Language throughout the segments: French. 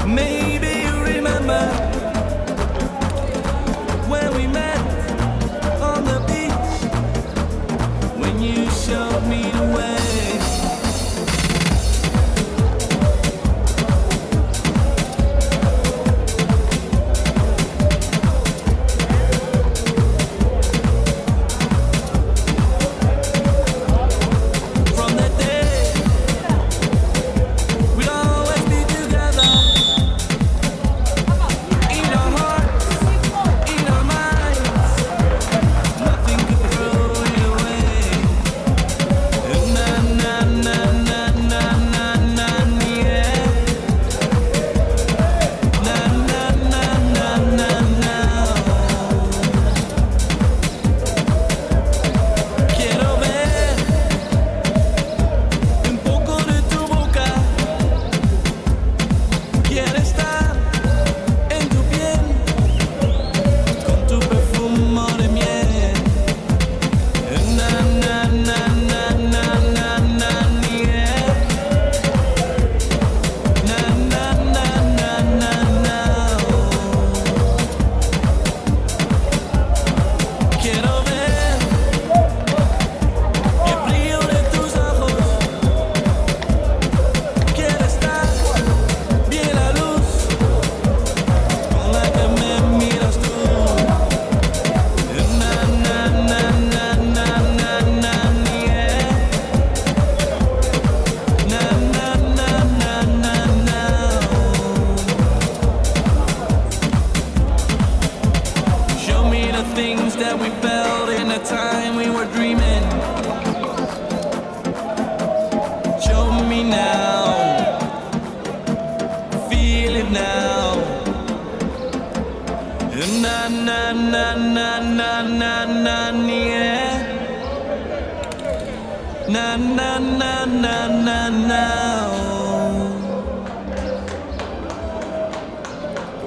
Maybe you remember when we met on the beach, when you showed me the way.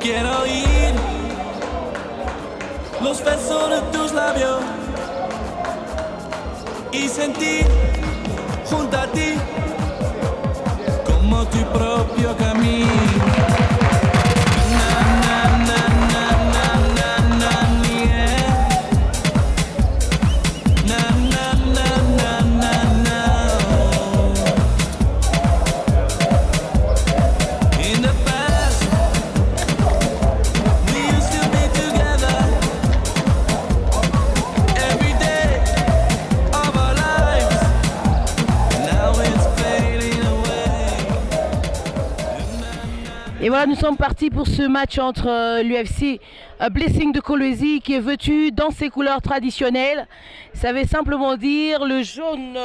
Quiero oír los besos de tus labios y sentir junto a ti como tu propio camino. Et voilà, nous sommes partis pour ce match entre l'UFC Blessing de Kolwezi qui est vêtu dans ses couleurs traditionnelles. Ça veut simplement dire le jaune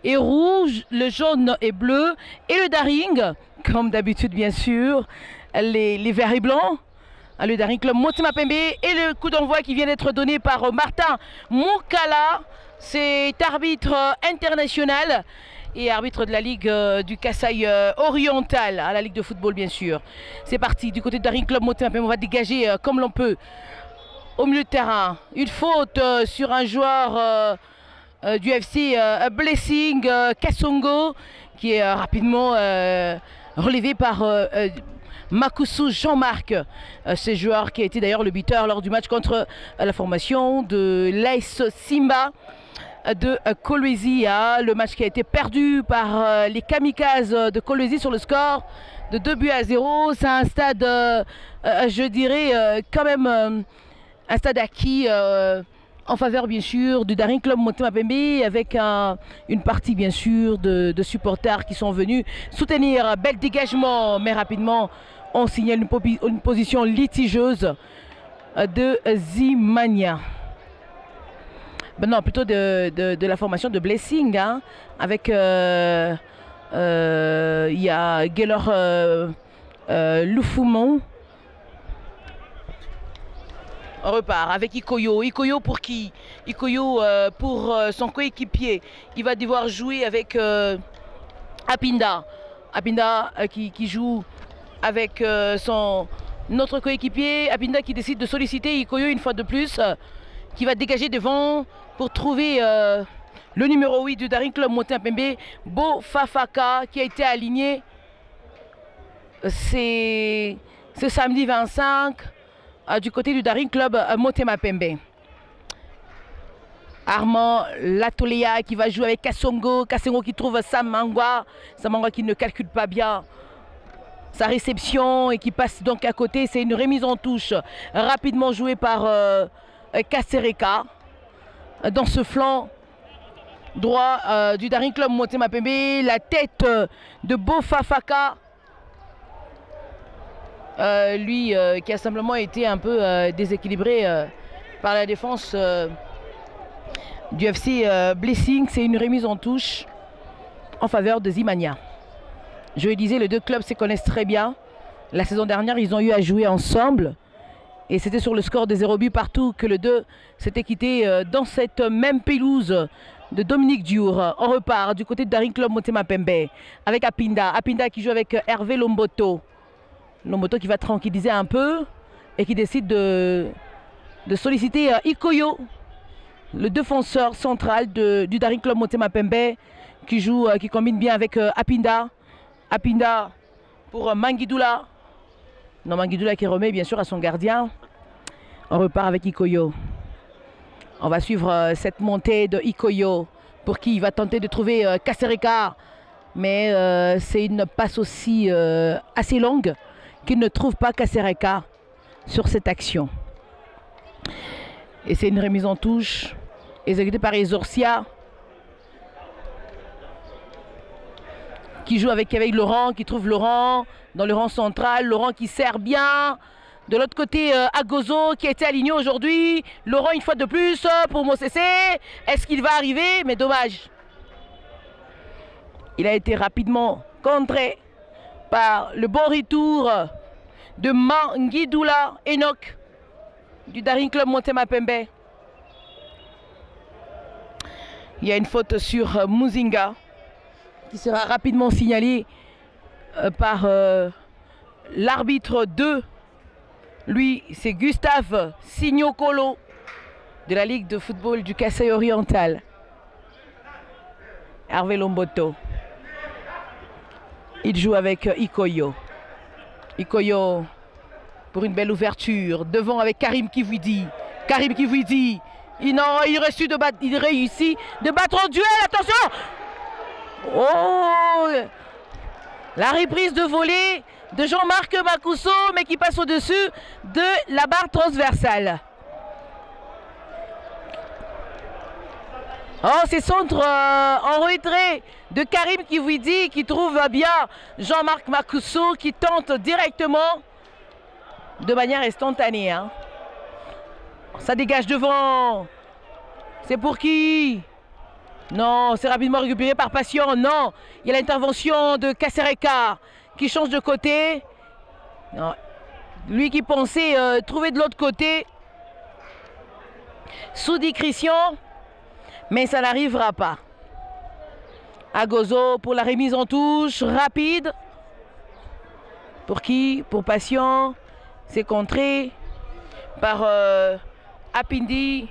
et rouge, le jaune et bleu et le Daring, comme d'habitude bien sûr, les verts et blancs. Le Daring Club Motema Pembe et le coup d'envoi qui vient d'être donné par Martin Moukala. C'est arbitre international et arbitre de la Ligue du Kasaï oriental, à la Ligue de football bien sûr. C'est parti du côté de Daring Club Motema Pembe, on va dégager comme l'on peut au milieu de terrain. Une faute sur un joueur du FC Blessing, Kassongo, qui est rapidement relevé par Makousou Jean-Marc, ce joueur qui a été d'ailleurs le buteur lors du match contre la formation de l'AS Simba de Kolwezi. Le match qui a été perdu par les Kamikazes de Kolwezi sur le score de 2-0. C'est un stade, je dirais, quand même un stade acquis en faveur bien sûr du Daring Club Motema Pembe, avec une partie bien sûr de supporters qui sont venus soutenir. Bel dégagement, mais rapidement on signale une position litigieuse de Zimania. Non, plutôt de la formation de Blessing, hein, avec il y a Gaylor Lufumon. On repart avec Ikoyo. Ikoyo pour qui? Ikoyo pour son coéquipier. Il va devoir jouer avec Apinda. Apinda qui joue avec notre coéquipier. Apinda qui décide de solliciter Ikoyo une fois de plus, qui va dégager devant pour trouver le numéro 8 du Daring Club Motema Pembe, Bo Fafaka, qui a été aligné c'est ce samedi 25 du côté du Daring Club Motema Pembe. Armand Latoléa qui va jouer avec Kassongo. Kassongo qui trouve Samangwa. Samangwa qui ne calcule pas bien sa réception et qui passe donc à côté. C'est une remise en touche rapidement jouée par Kasereka dans ce flanc droit du Daring Club Motema Pembe. La tête de Bofafaka, lui qui a simplement été un peu déséquilibré par la défense du FC Blessing. C'est une remise en touche en faveur de Zimania. Je le disais, les deux clubs se connaissent très bien. La saison dernière, ils ont eu à jouer ensemble. Et c'était sur le score de 0 but partout que les deux s'étaient quittés dans cette même pelouse de Dominique Diour. On repart du côté de Daring Club Motema Pembe avec Apinda. Apinda qui joue avec Hervé Lomboto. Lomboto qui va tranquilliser un peu et qui décide de solliciter Ikoyo, le défenseur central du Daring Club Motema Pembe, qui combine bien avec Apinda. Apinda pour Manguidoula. Non, Manguidoula qui remet bien sûr à son gardien. On repart avec Ikoyo. On va suivre cette montée de Ikoyo pour qui il va tenter de trouver Kasereka. Mais c'est une passe aussi assez longue qu'il ne trouve pas Kasereka sur cette action. Et c'est une remise en touche exécutée par Ezorcia qui joue avec Laurent, qui trouve Laurent dans le rang central. Laurent qui sert bien. De l'autre côté, Agozo qui a été aligné aujourd'hui. Laurent une fois de plus pour Mosese. Est-ce qu'il va arriver? Mais dommage. Il a été rapidement contré par le bon retour de Manguidoula Enoch du Daring Club Motema Pembe. Il y a une faute sur Muzinga qui sera rapidement signalée par l'arbitre 2. Lui, c'est Gustave Signokolo de la Ligue de football du Kasaï oriental. Hervé Lomboto. Il joue avec Ikoyo. Ikoyo pour une belle ouverture. Devant avec Karim Kividi. Karim Kividi. Il réussit de battre en duel. Attention! Oh! La reprise de volée de Jean-Marc Makusso, mais qui passe au-dessus de la barre transversale. Oh, c'est centre en retrait de Karim Kividi qui trouve bien Jean-Marc Makusso qui tente directement de manière instantanée. Hein. Ça dégage devant. C'est pour qui? Non, c'est rapidement récupéré par Patient. Non, il y a l'intervention de Kasereka qui change de côté. Non. Lui qui pensait trouver de l'autre côté Soudi Christian, mais ça n'arrivera pas. Agozo pour la remise en touche rapide. Pour qui? Pour Patient. C'est contré par Apindi.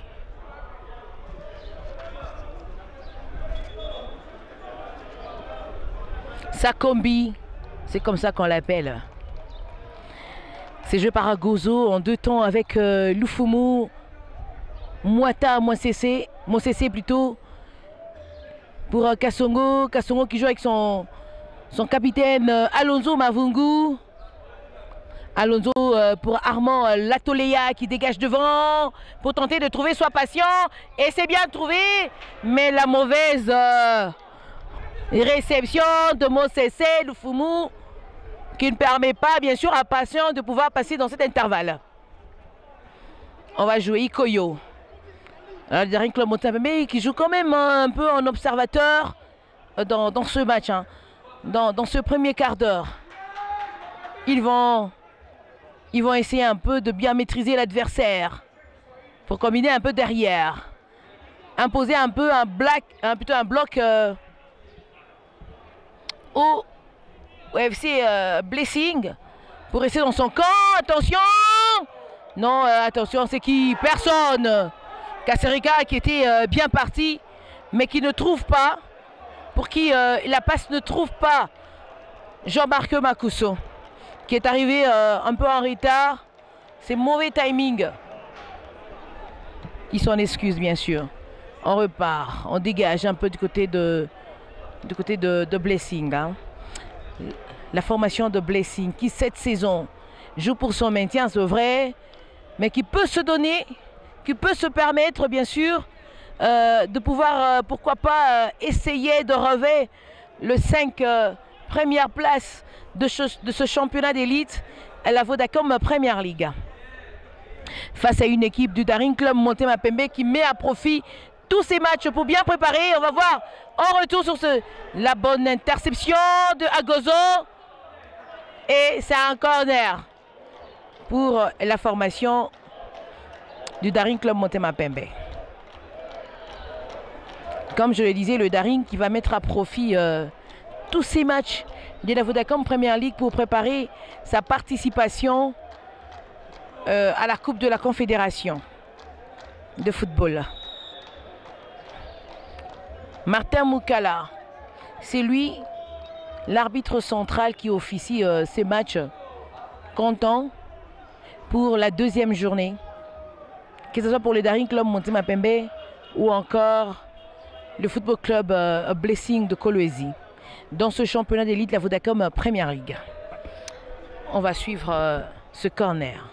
Sakombi, c'est comme ça qu'on l'appelle. C'est joué par Agozo en deux temps avec Lufumu, Mwata, Mosese plutôt, pour Kassongo. Kassongo qui joue avec son capitaine Alonso Mavungu. Alonso pour Armand Latoléa qui dégage devant pour tenter de trouver soit Patient. Et c'est bien trouvé, mais la mauvaise réception de Mosese Lufumu qui ne permet pas bien sûr à Patient de pouvoir passer dans cet intervalle. On va jouer Ikoyo. Le Daring Club Motema Pembe qui joue quand même un peu en observateur dans ce match, hein, dans ce premier quart d'heure. Ils vont essayer un peu de bien maîtriser l'adversaire pour combiner un peu derrière. Imposer un peu un bloc au FC Blessing pour rester dans son camp. Attention! Non, attention, c'est qui? Personne. Kasereka qui était bien parti, mais qui ne trouve pas, pour qui la passe ne trouve pas Jean-Marc Makusso. qui est arrivé un peu en retard. C'est mauvais timing. Il s'en excuse, bien sûr. On repart, on dégage un peu du côté de Blessing. Hein. La formation de Blessing qui, cette saison, joue pour son maintien, c'est vrai, mais qui peut se donner, qui peut se permettre, bien sûr, de pouvoir, pourquoi pas, essayer de relever le 5 première place de ce championnat d'élite à la Vodacom Premier League. Face à une équipe du Daring Club Motema Pembe qui met à profit tous ces matchs pour bien préparer. On va voir en retour sur la bonne interception de Agozo. Et c'est un corner pour la formation du Daring Club Motema Pembe. Comme je le disais, le Daring qui va mettre à profit tous ces matchs de la Vodacom Premier League pour préparer sa participation à la Coupe de la Confédération de football. Martin Moukala, c'est lui, l'arbitre central qui officie ces matchs comptant pour la deuxième journée, que ce soit pour le Daring Club Motema Pembe ou encore le Football Club Blessing de Kolwezi dans ce championnat d'élite, la Vodacom Premier League. On va suivre ce corner.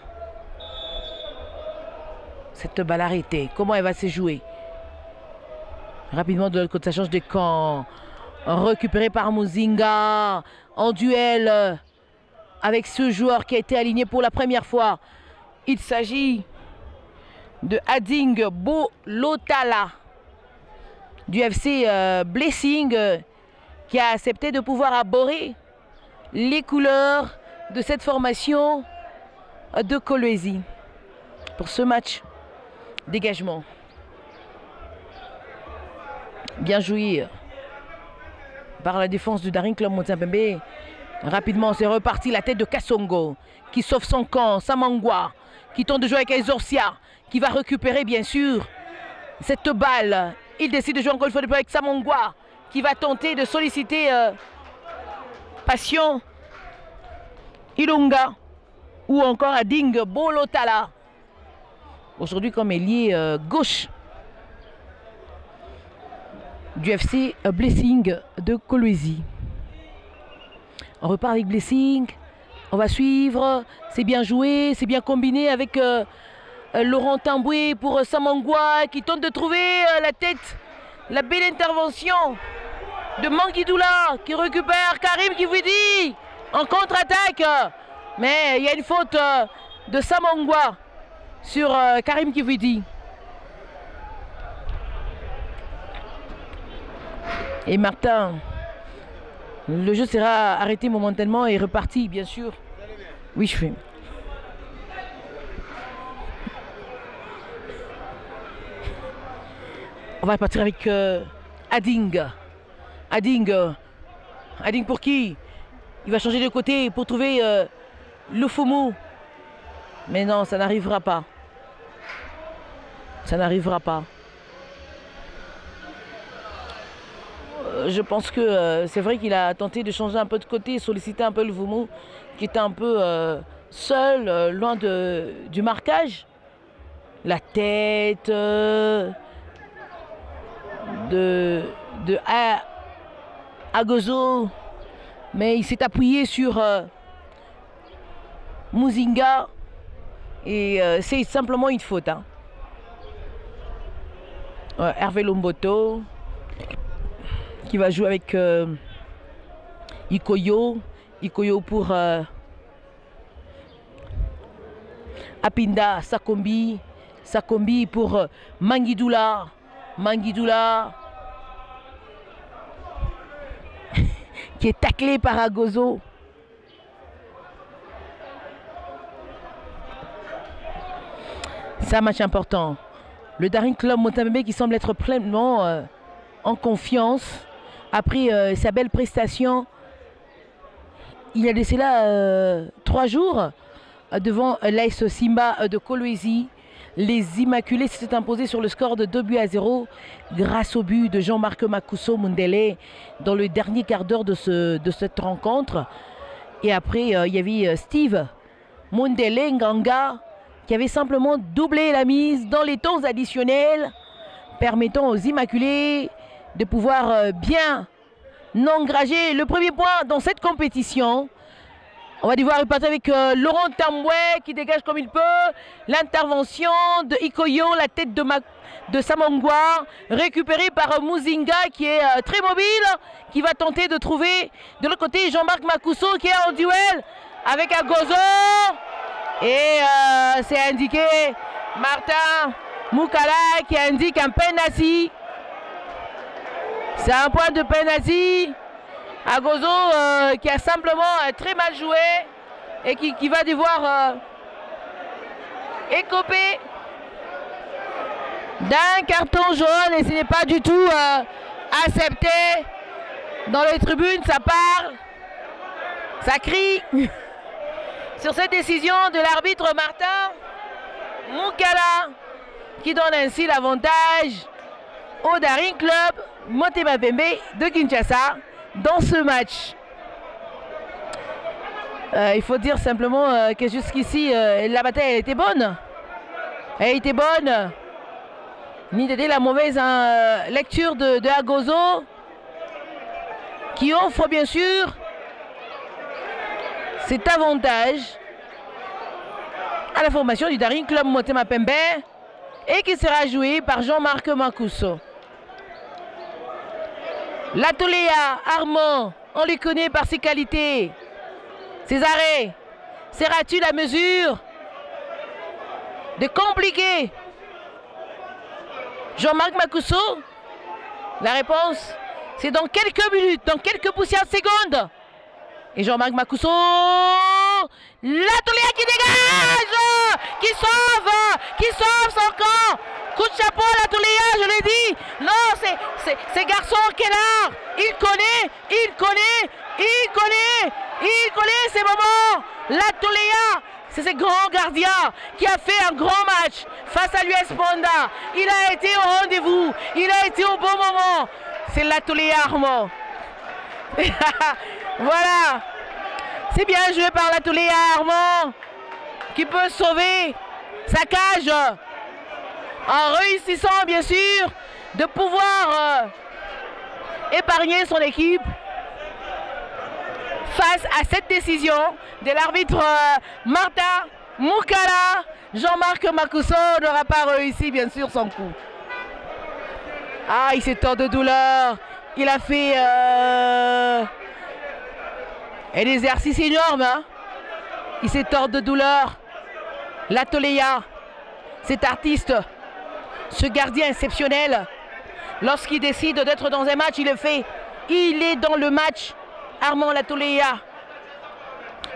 Cette balle arrêtée, comment elle va se jouer? Rapidement de l'autre côté, ça change de camp. Récupéré par Muzinga en duel avec ce joueur qui a été aligné pour la première fois. Il s'agit de Ading Bolotala du FC Blessing qui a accepté de pouvoir arborer les couleurs de cette formation de Kolwezi pour ce match. Dégagement. Bien joué par la défense du Daring Club Motema Pembe. Rapidement, c'est reparti. La tête de Kassongo qui sauve son camp. Samangwa qui tente de jouer avec Ezorcia qui va récupérer bien sûr cette balle. Il décide de jouer encore une fois avec Samangwa qui va tenter de solliciter Passion Ilunga ou encore Ading Bolotala. Aujourd'hui comme ailier gauche du FC Blessing de Kolwezi. On repart avec Blessing. On va suivre. C'est bien joué, c'est bien combiné avec Laurent Tamboué pour Samangwa qui tente de trouver la tête. La belle intervention de Manguidoula qui récupère Karim Kividi en contre-attaque. Mais il y a une faute de Samangwa sur Karim Kividi. Et Martin, le jeu sera arrêté momentanément et reparti, bien sûr. Oui, je fais. On va partir avec Ading. Ading pour qui? Il va changer de côté pour trouver Lufumu. Mais non, ça n'arrivera pas. Ça n'arrivera pas. Je pense que c'est vrai qu'il a tenté de changer un peu de côté, solliciter un peu le Vumu, qui était un peu seul, loin du marquage. La tête de Agozo, mais il s'est appuyé sur Muzinga et c'est simplement une faute. Hein. Hervé Lomboto qui va jouer avec Ikoyo pour Apinda, Sakombi pour Manguidoula qui est taclé par Agozo. C'est un match important. Le Daring Club Motema Pembe qui semble être pleinement en confiance après sa belle prestation. Il y a de cela 3 jours devant l'AS Simba de Kolwezi. Les Immaculés s'étaient imposés sur le score de 2-0 grâce au but de Jean-Marc Makuso Mundele dans le dernier quart d'heure de cette rencontre. Et après, il y avait Steve Mundele Nganga qui avait simplement doublé la mise dans les temps additionnels, permettant aux Immaculés de pouvoir bien engranger le premier point dans cette compétition. On va devoir repartir avec Laurent Tamboué qui dégage comme il peut. L'intervention de Ikoyo, la tête de Samongwa, récupérée par Muzinga qui est très mobile, qui va tenter de trouver de l'autre côté Jean-Marc Makuso qui est en duel avec Agozo. Et c'est indiqué Martin Mukala qui indique un penalty. C'est un point de penalty. Agozo qui a simplement très mal joué et qui va devoir écoper d'un carton jaune, et ce n'est pas du tout accepté. Dans les tribunes, ça parle, ça crie sur cette décision de l'arbitre Martin Mukala qui donne ainsi l'avantage au Daring Club Motema Pembe de Kinshasa dans ce match. Il faut dire simplement que jusqu'ici la bataille elle était bonne. Elle était bonne. Ni d'aider la mauvaise lecture de Agozo qui offre bien sûr cet avantage à la formation du Daring Club Motema Pembe et qui sera joué par Jean-Marc Makuso. L'Atoléa Armand, on le connaît par ses qualités, ses arrêts. Sera-t-il à mesure de compliquer Jean-Marc Makuso? La réponse, c'est dans quelques minutes, dans quelques poussières de secondes. Et Jean-Marc Makuso, l'Atoléa qui dégage, qui sauve son camp. Coup de chapeau à l'Atoléa, je l'ai dit. Non, c'est garçon Kénard. Il connaît ces moments. L'Atoléa, c'est ce grand gardien qui a fait un grand match face à l'US Panda. Il a été au rendez-vous, il a été au bon moment. C'est l'Atoléa Armand. Voilà. C'est bien joué par l'Atoléa Armand qui peut sauver sa cage en réussissant bien sûr de pouvoir épargner son équipe face à cette décision de l'arbitre Martin Mukala. Jean-Marc Makuso n'aura pas réussi bien sûr son coup. Ah, il s'est tort de douleur. Il a fait un exercice énorme. Hein? Il s'est tort de douleur. L'Atoléa, cet artiste, ce gardien exceptionnel, lorsqu'il décide d'être dans un match, il le fait. Il est dans le match. Armand L'Atoléa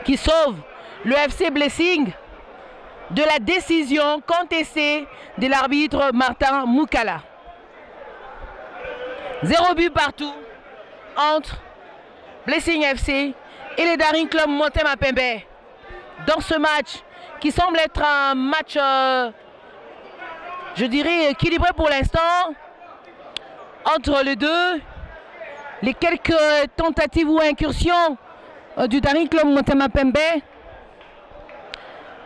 qui sauve le FC Blessing de la décision contestée de l'arbitre Martin Mukala. 0 but partout entre Blessing FC et les Daring Club Motema Pembe dans ce match qui semble être un match je dirais équilibré pour l'instant entre les deux. Les quelques tentatives ou incursions du Daring Club Motema Pembe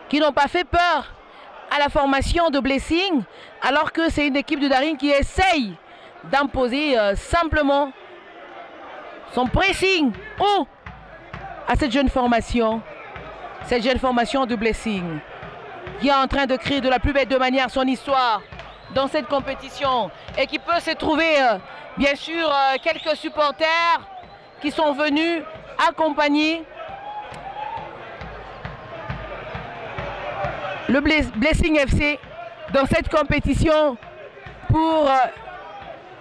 qui n'ont pas fait peur à la formation de Blessing, alors que c'est une équipe de Daring qui essaye d'imposer simplement son pressing à cette jeune formation de Blessing qui est en train de créer de la plus belle de manière son histoire dans cette compétition et qui peut se trouver bien sûr quelques supporters qui sont venus accompagner le Blessing FC dans cette compétition pour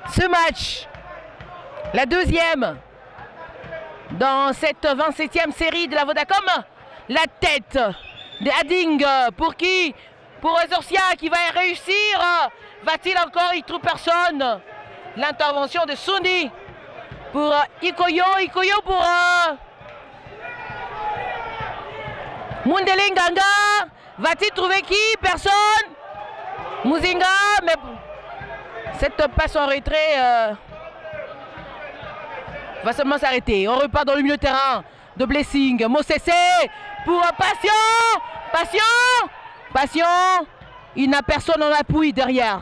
ce match, la deuxième dans cette 27e série de la Vodacom. La tête de Ading pour qui? Pour Zorcia qui va réussir. Va-t-il encore? Il ne trouve personne. L'intervention de Sundi pour Ikoyo pour Mundele Nganga. Va-t-il trouver qui? Personne. Muzinga, mais cette passe en retrait va seulement s'arrêter. On repart dans le milieu de terrain. de Blessing. Mosese pour Patient. Il n'a personne en appui derrière.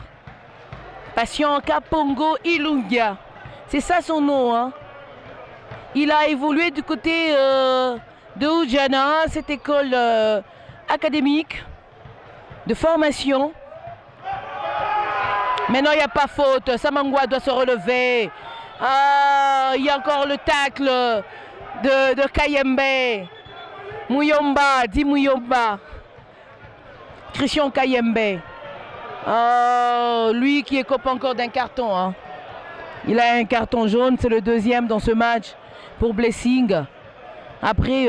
Patient Kapongo Ilungia. C'est ça son nom. Hein. Il a évolué du côté de Ujana, cette école académique de formation. Maintenant, il n'y a pas faute. Samangwa doit se relever. Ah, il y a encore le tacle de Kayembe. Muyomba, dit Muyomba. Christian Kayembe. Oh, lui qui écope encore d'un carton. Hein. Il a un carton jaune, c'est le deuxième dans ce match pour Blessing. Après,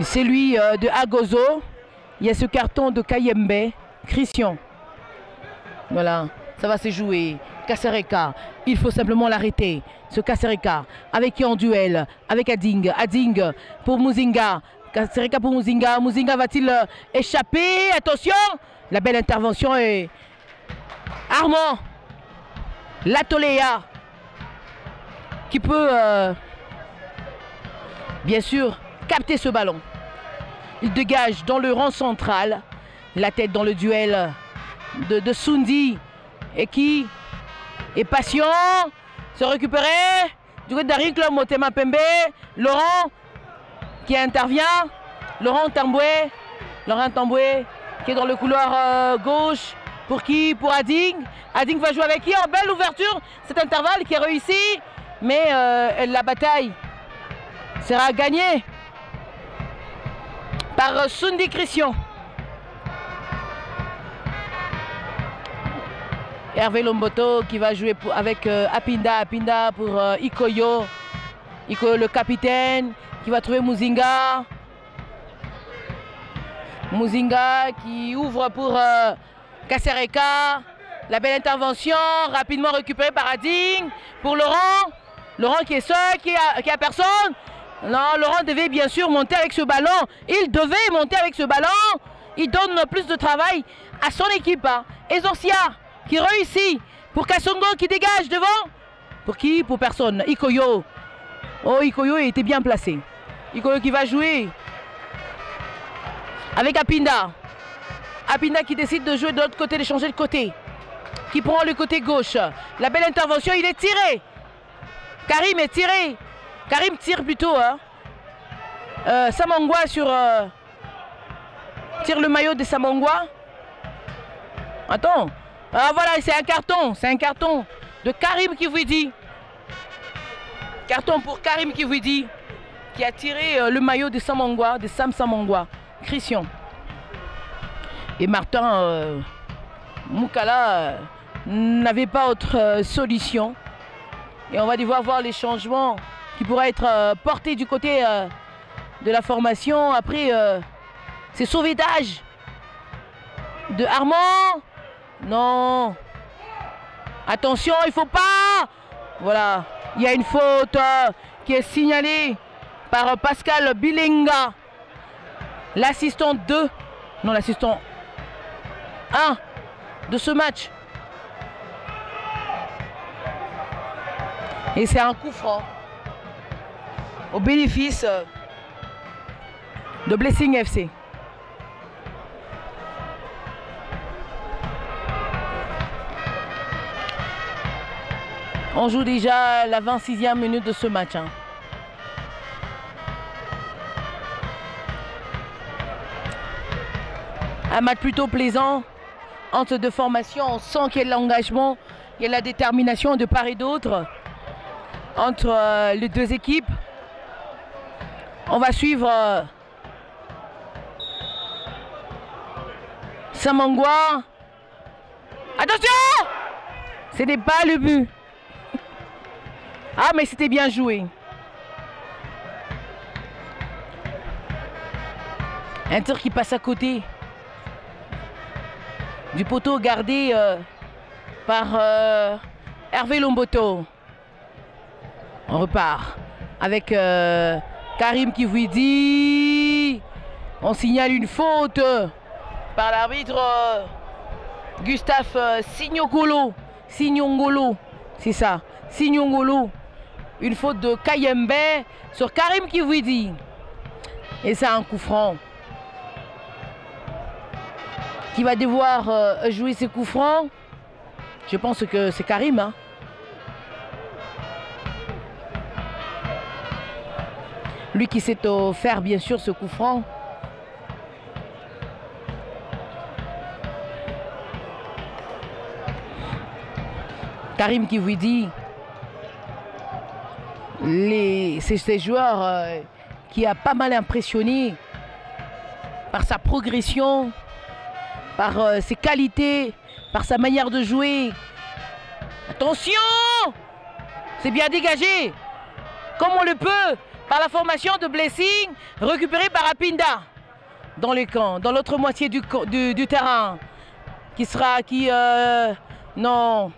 c'est lui de Agozo. Il y a ce carton de Kayembe. Christian. Voilà, ça va se jouer. Kasereka, il faut simplement l'arrêter. Ce Kasereka, avec qui en duel? Avec Ading. Ading pour Muzinga. Kasereka pour Muzinga. Muzinga va-t-il échapper? Attention, la belle intervention est Armand Latolea qui peut bien sûr capter ce ballon. Il dégage dans le rang central. La tête dans le duel de Sundi et qui est patient, se récupérer du côté d'Arik Motema Pembe. Laurent qui intervient, Laurent Tamboué qui est dans le couloir gauche. Pour qui? Pour Ading. Ading va jouer avec qui? En belle ouverture, cet intervalle qui est réussi, mais la bataille sera gagnée par Sundi Christian. Hervé Lomboto qui va jouer avec Apinda pour Ikoyo. Ikoyo le capitaine qui va trouver Muzinga. Muzinga qui ouvre pour Kasereka. La belle intervention, rapidement récupérée par Ading. Pour Laurent. Laurent qui est seul, qui a personne. Non, Laurent devait bien sûr monter avec ce ballon. Il devait monter avec ce ballon. Il donne plus de travail à son équipe. Hein. Ezosia qui réussit pour Kassongo qui dégage devant. Pour qui? Pour personne. Ikoyo. Oh, Ikoyo était bien placé. Ikoyo qui va jouer avec Apinda. Apinda qui décide de jouer de l'autre côté, de changer de côté. Qui prend le côté gauche. La belle intervention, il est tiré. Karim est tiré. Karim tire plutôt. Hein. Samangwa tire le maillot de Samangwa. Attends. Ah, voilà, c'est un carton. C'est un carton de Karim Kivouidi. Carton pour Karim Kivouidi qui a tiré le maillot de Samangwa, de Sam Samangwa. Christian. Et Martin Moukala n'avait pas autre solution. Et on va devoir voir les changements qui pourraient être portés du côté de la formation. Après, c'est sauvetage de Armand. Non. Attention, il ne faut pas. Voilà. Il y a une faute qui est signalée par Pascal Bilenga. L'assistant 2. Non, l'assistant 1 de ce match. Et c'est un coup franc au bénéfice de Blessing FC. On joue déjà la 26e minute de ce match. Hein. Un match plutôt plaisant entre deux formations. On sent qu'il y a de l'engagement, il y a de la détermination de part et d'autre entre les deux équipes. On va suivre Samangwa. Attention! Ce n'est pas le but. Ah, mais c'était bien joué. Un tir qui passe à côté du poteau gardé par Hervé Lomboto. On repart avec Karim Kivouidi. On signale une faute par l'arbitre Gustave Signongolo. C'est ça, Signongolo. Une faute de Kayembe sur Karim Kivouidi. Et c'est un coup franc. Qui va devoir jouer ses coups francs. Je pense que c'est Karim. Hein. Lui qui s'est offert bien sûr ce coup franc. Karim Kivouidi. C'est ces joueurs qui a pas mal impressionné par sa progression, par ses qualités, par sa manière de jouer. Attention! C'est bien dégagé, comme on le peut, par la formation de Blessing, récupéré par Apinda dans le camp, dans l'autre moitié du terrain. Non,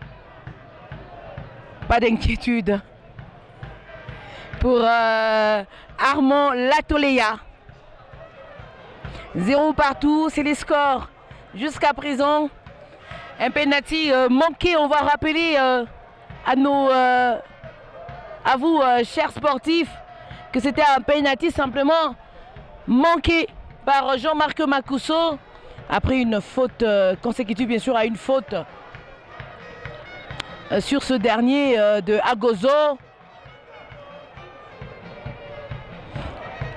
pas d'inquiétude pour Armand Latoléa. 0 partout, c'est les scores jusqu'à présent. Un penalty manqué, on va rappeler à vous, chers sportifs, que c'était un penalty simplement manqué par Jean-Marc Macousso après une faute consécutive bien sûr à une faute sur ce dernier de Agozo.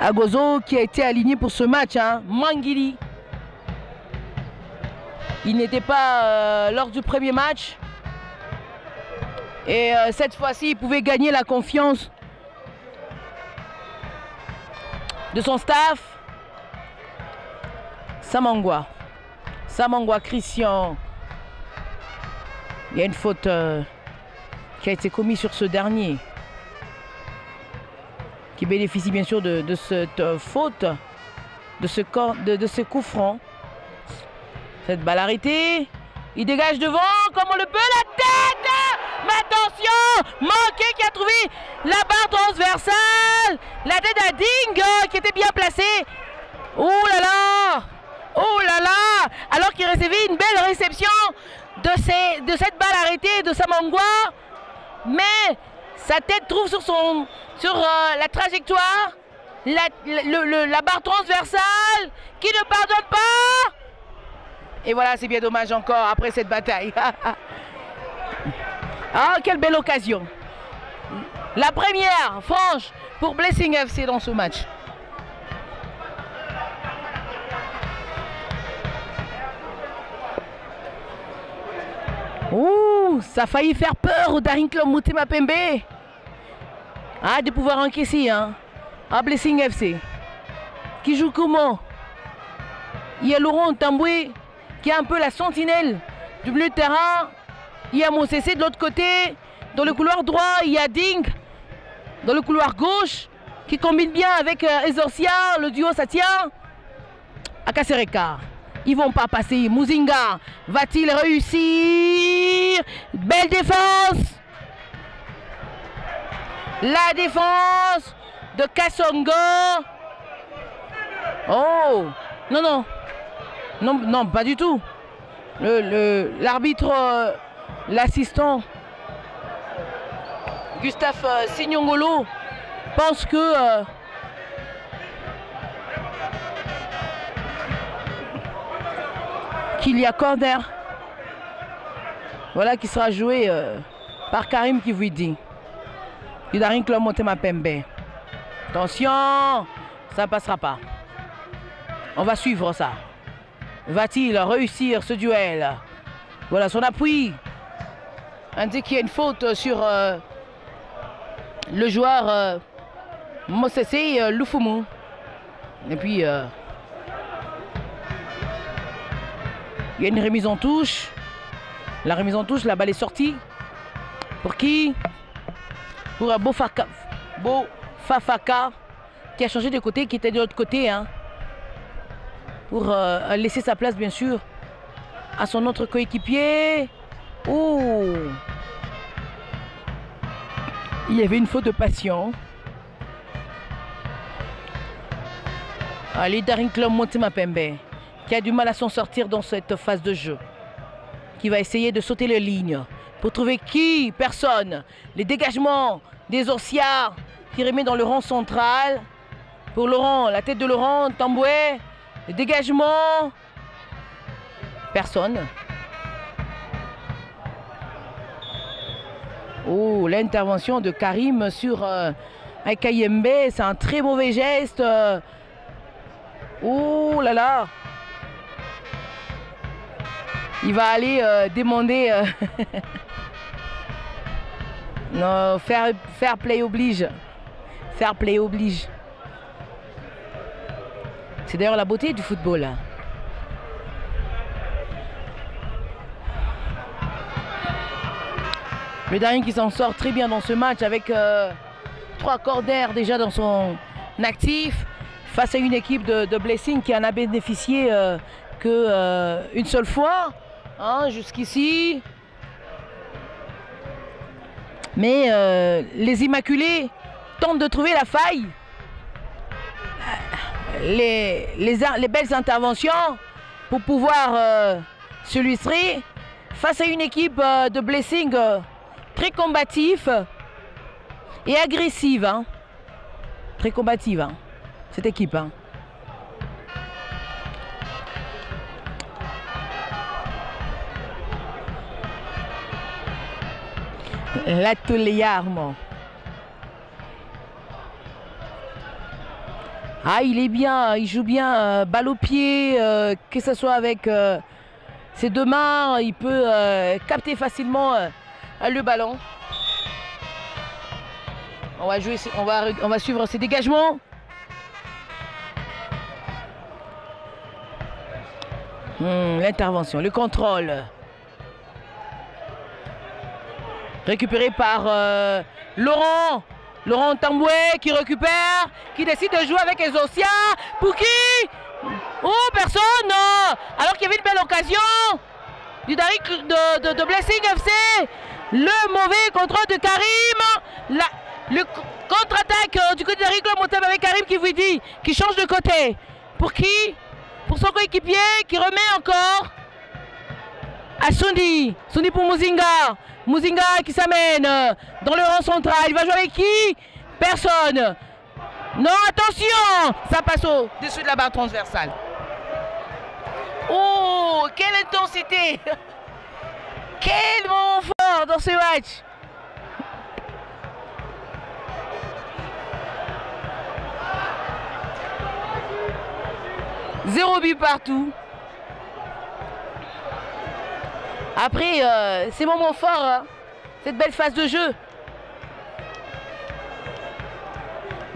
Agozo qui a été aligné pour ce match, hein. Mangili. Il n'était pas lors du premier match. Et cette fois-ci, il pouvait gagner la confiance de son staff. Samangwa Christian. Il y a une faute qui a été commise sur ce dernier, qui bénéficie bien sûr de cette faute, de ce coup franc. Cette balle arrêtée, il dégage devant comme on le peut, la tête. Mais attention, manqué qui a trouvé la barre transversale, la tête à Ding qui était bien placée. Oh là là, oh là là, alors qu'il recevait une belle réception de cette balle arrêtée de Samangwa, mais sa tête trouve sur la trajectoire la barre transversale qui ne pardonne pas. Et voilà, c'est bien dommage encore après cette bataille. Ah, quelle belle occasion. La première franche pour Blessing FC dans ce match. Ouh, ça a failli faire peur au Daring Club Motema Pembe. Ah, de pouvoir encaisser, hein. À Blessing FC. Qui joue comment? Il y a Laurent Tamboué qui est un peu la sentinelle du milieu de terrain. Il y a Mosese de l'autre côté. Dans le couloir droit, il y a Ding. Dans le couloir gauche, qui combine bien avec Ezorcia. Le duo, ça tient. Akasereka. Ils vont pas passer. Muzinga va-t-il réussir? Belle défense. La défense de Kassongo. Oh, non, non. Non, non, pas du tout. L'arbitre, l'assistant, Gustave Signongolo, pense que qu'il y a corner. Voilà qui sera joué par Karim Kivouidi. Du Daring Club Motema Pembe. Attention, ça ne passera pas. On va suivre ça. Va-t-il réussir ce duel? Voilà son appui. Indique qu'il y a une faute sur le joueur Mosese Lufumu. Et puis, il y a une remise en touche. La remise en touche, la balle est sortie. Pour qui? Pour Bofafaka, qui a changé de côté, qui était de l'autre côté. Hein. Pour laisser sa place bien sûr à son autre coéquipier. Oh, il y avait une faute de passion. Allez, Daring Club Motema Pembe qui a du mal à s'en sortir dans cette phase de jeu, qui va essayer de sauter les lignes pour trouver qui? Personne. Les dégagements des Ossia qui remet dans le rang central. Pour Laurent, la tête de Laurent, Tamboué, le dégagement. Personne. Oh, l'intervention de Karim sur Kayembe, c'est un très mauvais geste. Oh là là. Il va aller demander... non, fair play oblige. Fair play oblige. C'est d'ailleurs la beauté du football. Le Daring qui s'en sort très bien dans ce match avec 3 corners déjà dans son actif face à une équipe de Blessing qui en a bénéficié qu'une seule fois hein, jusqu'ici. Mais les Immaculés tentent de trouver la faille. Les belles interventions pour pouvoir se lustrer face à une équipe de Blessing très combatif et agressive. Hein. Très combative, hein, cette équipe. Hein. La Toléarme. Ah, il est bien, il joue bien, balle au pied, que ce soit avec ses 2 mains, il peut capter facilement le ballon. On va jouer, on va suivre ses dégagements. L'intervention, le contrôle. Récupéré par Laurent. Laurent Tamboué qui récupère, qui décide de jouer avec les Ossia. Pour qui? Oh, personne. Alors qu'il y avait une belle occasion du Daring de Blessing FC. Le mauvais contrôle de Karim. Le contre-attaque du côté de Daring Club Monteb avec Karim qui vous dit, qui change de côté. Pour qui? Pour son coéquipier qui remet encore à Sundi. Sundi pour Muzinga. Muzinga qui s'amène dans le rang central. Il va jouer avec qui? Personne. Non, attention. Ça passe au-dessus de la barre transversale. Oh, quelle intensité. Quel moment fort dans ce match. Zéro but partout. Après, ces moments forts, hein, cette belle phase de jeu.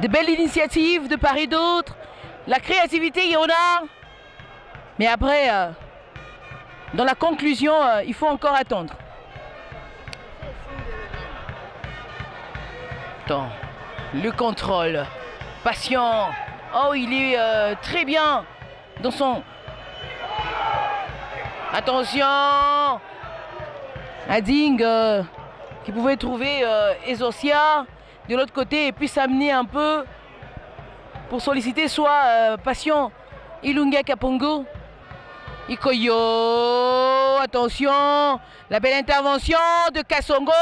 De belles initiatives de part et d'autre. La créativité, il y en a. Mais après, dans la conclusion, il faut encore attendre. Attends, le contrôle. Patient. Oh, il est très bien dans son... Attention. Ading qui pouvait trouver Ezosia de l'autre côté et puis s'amener un peu pour solliciter soit Patient Ilunga Kapongo. Ikoyo, attention, la belle intervention de Kassongo.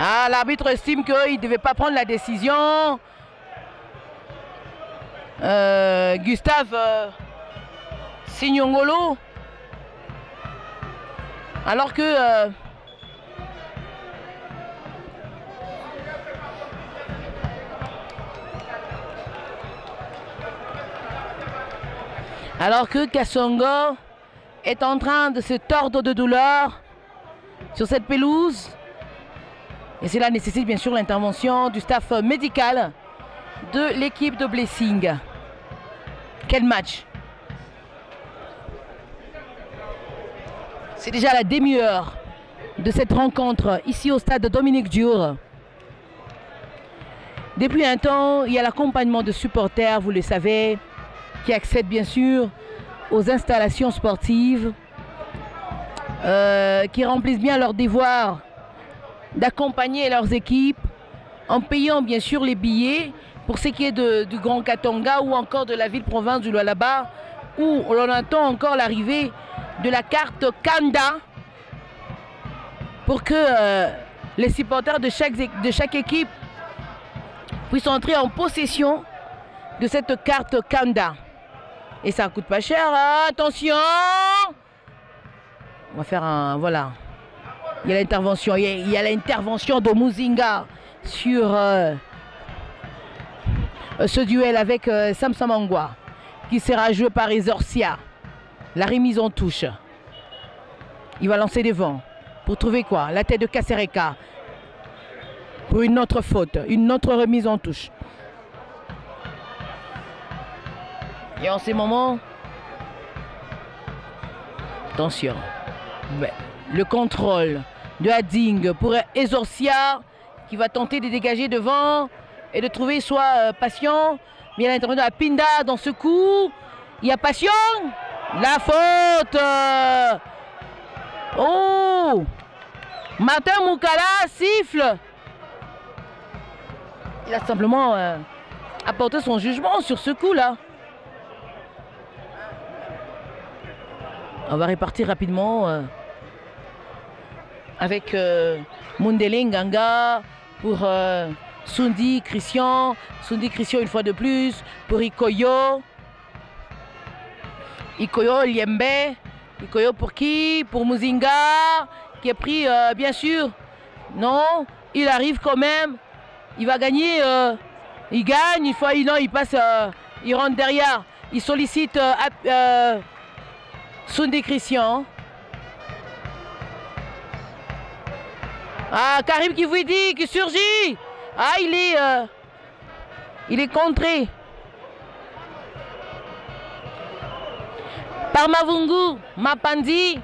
Ah, l'arbitre estime qu'il ne devait pas prendre la décision. Gustave Signongolo. Alors que Kassongo est en train de se tordre de douleur sur cette pelouse. Et cela nécessite bien sûr l'intervention du staff médical de l'équipe de Blessing. Quel match! C'est déjà la demi-heure de cette rencontre ici au stade de Dominique Diour. Depuis un temps, il y a l'accompagnement de supporters, vous le savez, qui accèdent bien sûr aux installations sportives, qui remplissent bien leur devoir d'accompagner leurs équipes en payant bien sûr les billets pour ce qui est du Grand Katanga ou encore de la ville-province du Lualaba où l'on attend encore l'arrivée de la carte Kanda pour que les supporters de chaque équipe puissent entrer en possession de cette carte Kanda. Et ça coûte pas cher, hein? Attention! On va faire un... Voilà. Il y a l'intervention. Il y a l'intervention de Muzinga sur ce duel avec Samson Mangwa, qui sera joué par Exorcia. La remise en touche. Il va lancer devant. Pour trouver quoi? La tête de Kasereka. Pour une autre faute. Une autre remise en touche. Et en ces moments... Attention. Le contrôle de Hading pour Exorcia qui va tenter de dégager devant et de trouver soit Passion, mais il y a l'intervention de la Pinda dans ce coup. Il y a Passion, la faute. Oh, Martin Moukala siffle. Il a simplement apporté son jugement sur ce coup-là. On va répartir rapidement avec Mundele Nganga pour Sundi Christian. Sundi Christian une fois de plus pour Ikoyo. Ikoyo Liembe. Ikoyo pour qui? Pour Muzinga qui est pris bien sûr. Non, il arrive quand même. Il va gagner. Il gagne. Une fois, non, il passe. Il rentre derrière. Il sollicite Sundi Christian. Ah, Karim qui vous dit, qui surgit. Ah, il est contré par Mavungu, Mapandi.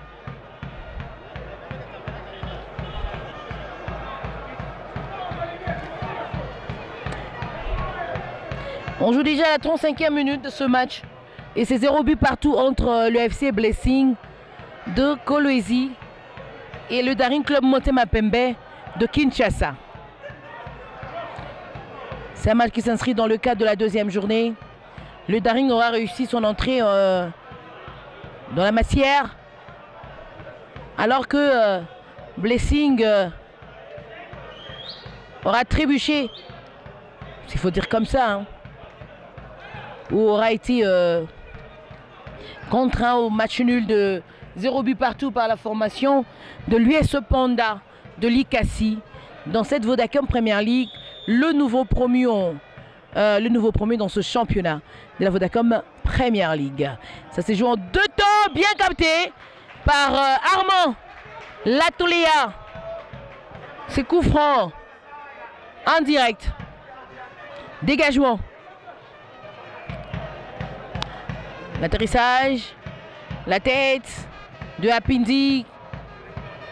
On joue déjà la 35e minute de ce match. Et c'est 0 but partout entre le FC Blessing de Kolwezi et le Daring Club Motema Pembe de Kinshasa. C'est un match qui s'inscrit dans le cadre de la deuxième journée. Le Daring aura réussi son entrée dans la matière, alors que Blessing aura trébuché, s'il faut dire comme ça, hein, ou aura été contraint au match nul de 0 but partout par la formation de l'US Panda de l'Ikassi dans cette Vodacom Premier League, le nouveau promu dans ce championnat de la Vodacom Premier League. Ça s'est joué en 2 temps, bien capté par Armand Latoléa. C'est coup franc en direct. Dégagement. L'atterrissage, la tête de Apindi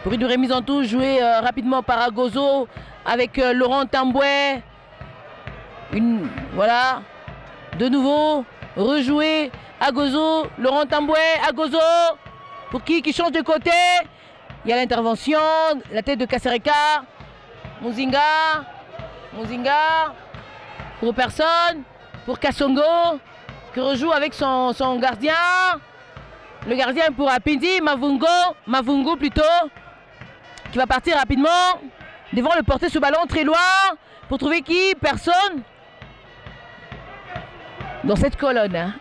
pour une remise en touche jouée rapidement par Agozo avec Laurent Tamboué. Voilà, de nouveau rejoué Agozo, Laurent Tamboué, Agozo pour qui change de côté. Il y a l'intervention, la tête de Kasereka, Muzinga pour personne, pour Kassongo qui rejoue avec son gardien. Le gardien pour Apindi, Mavungo plutôt, qui va partir rapidement devant le porter ce ballon très loin pour trouver qui? Personne dans cette colonne. Hein.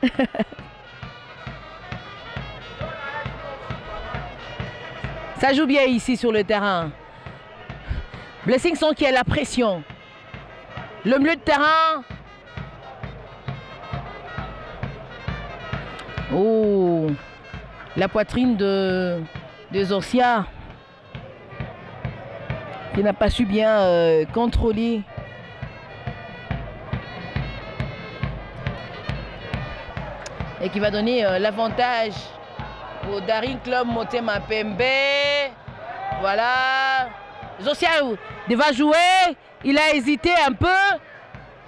Ça joue bien ici sur le terrain. Blessing sent qu'il y a la pression. Le milieu de terrain. Oh, la poitrine de Zorcia qui n'a pas su bien contrôler. Et qui va donner l'avantage au Daring Club Motema Pembe. Voilà. Zorcia va jouer. Il a hésité un peu.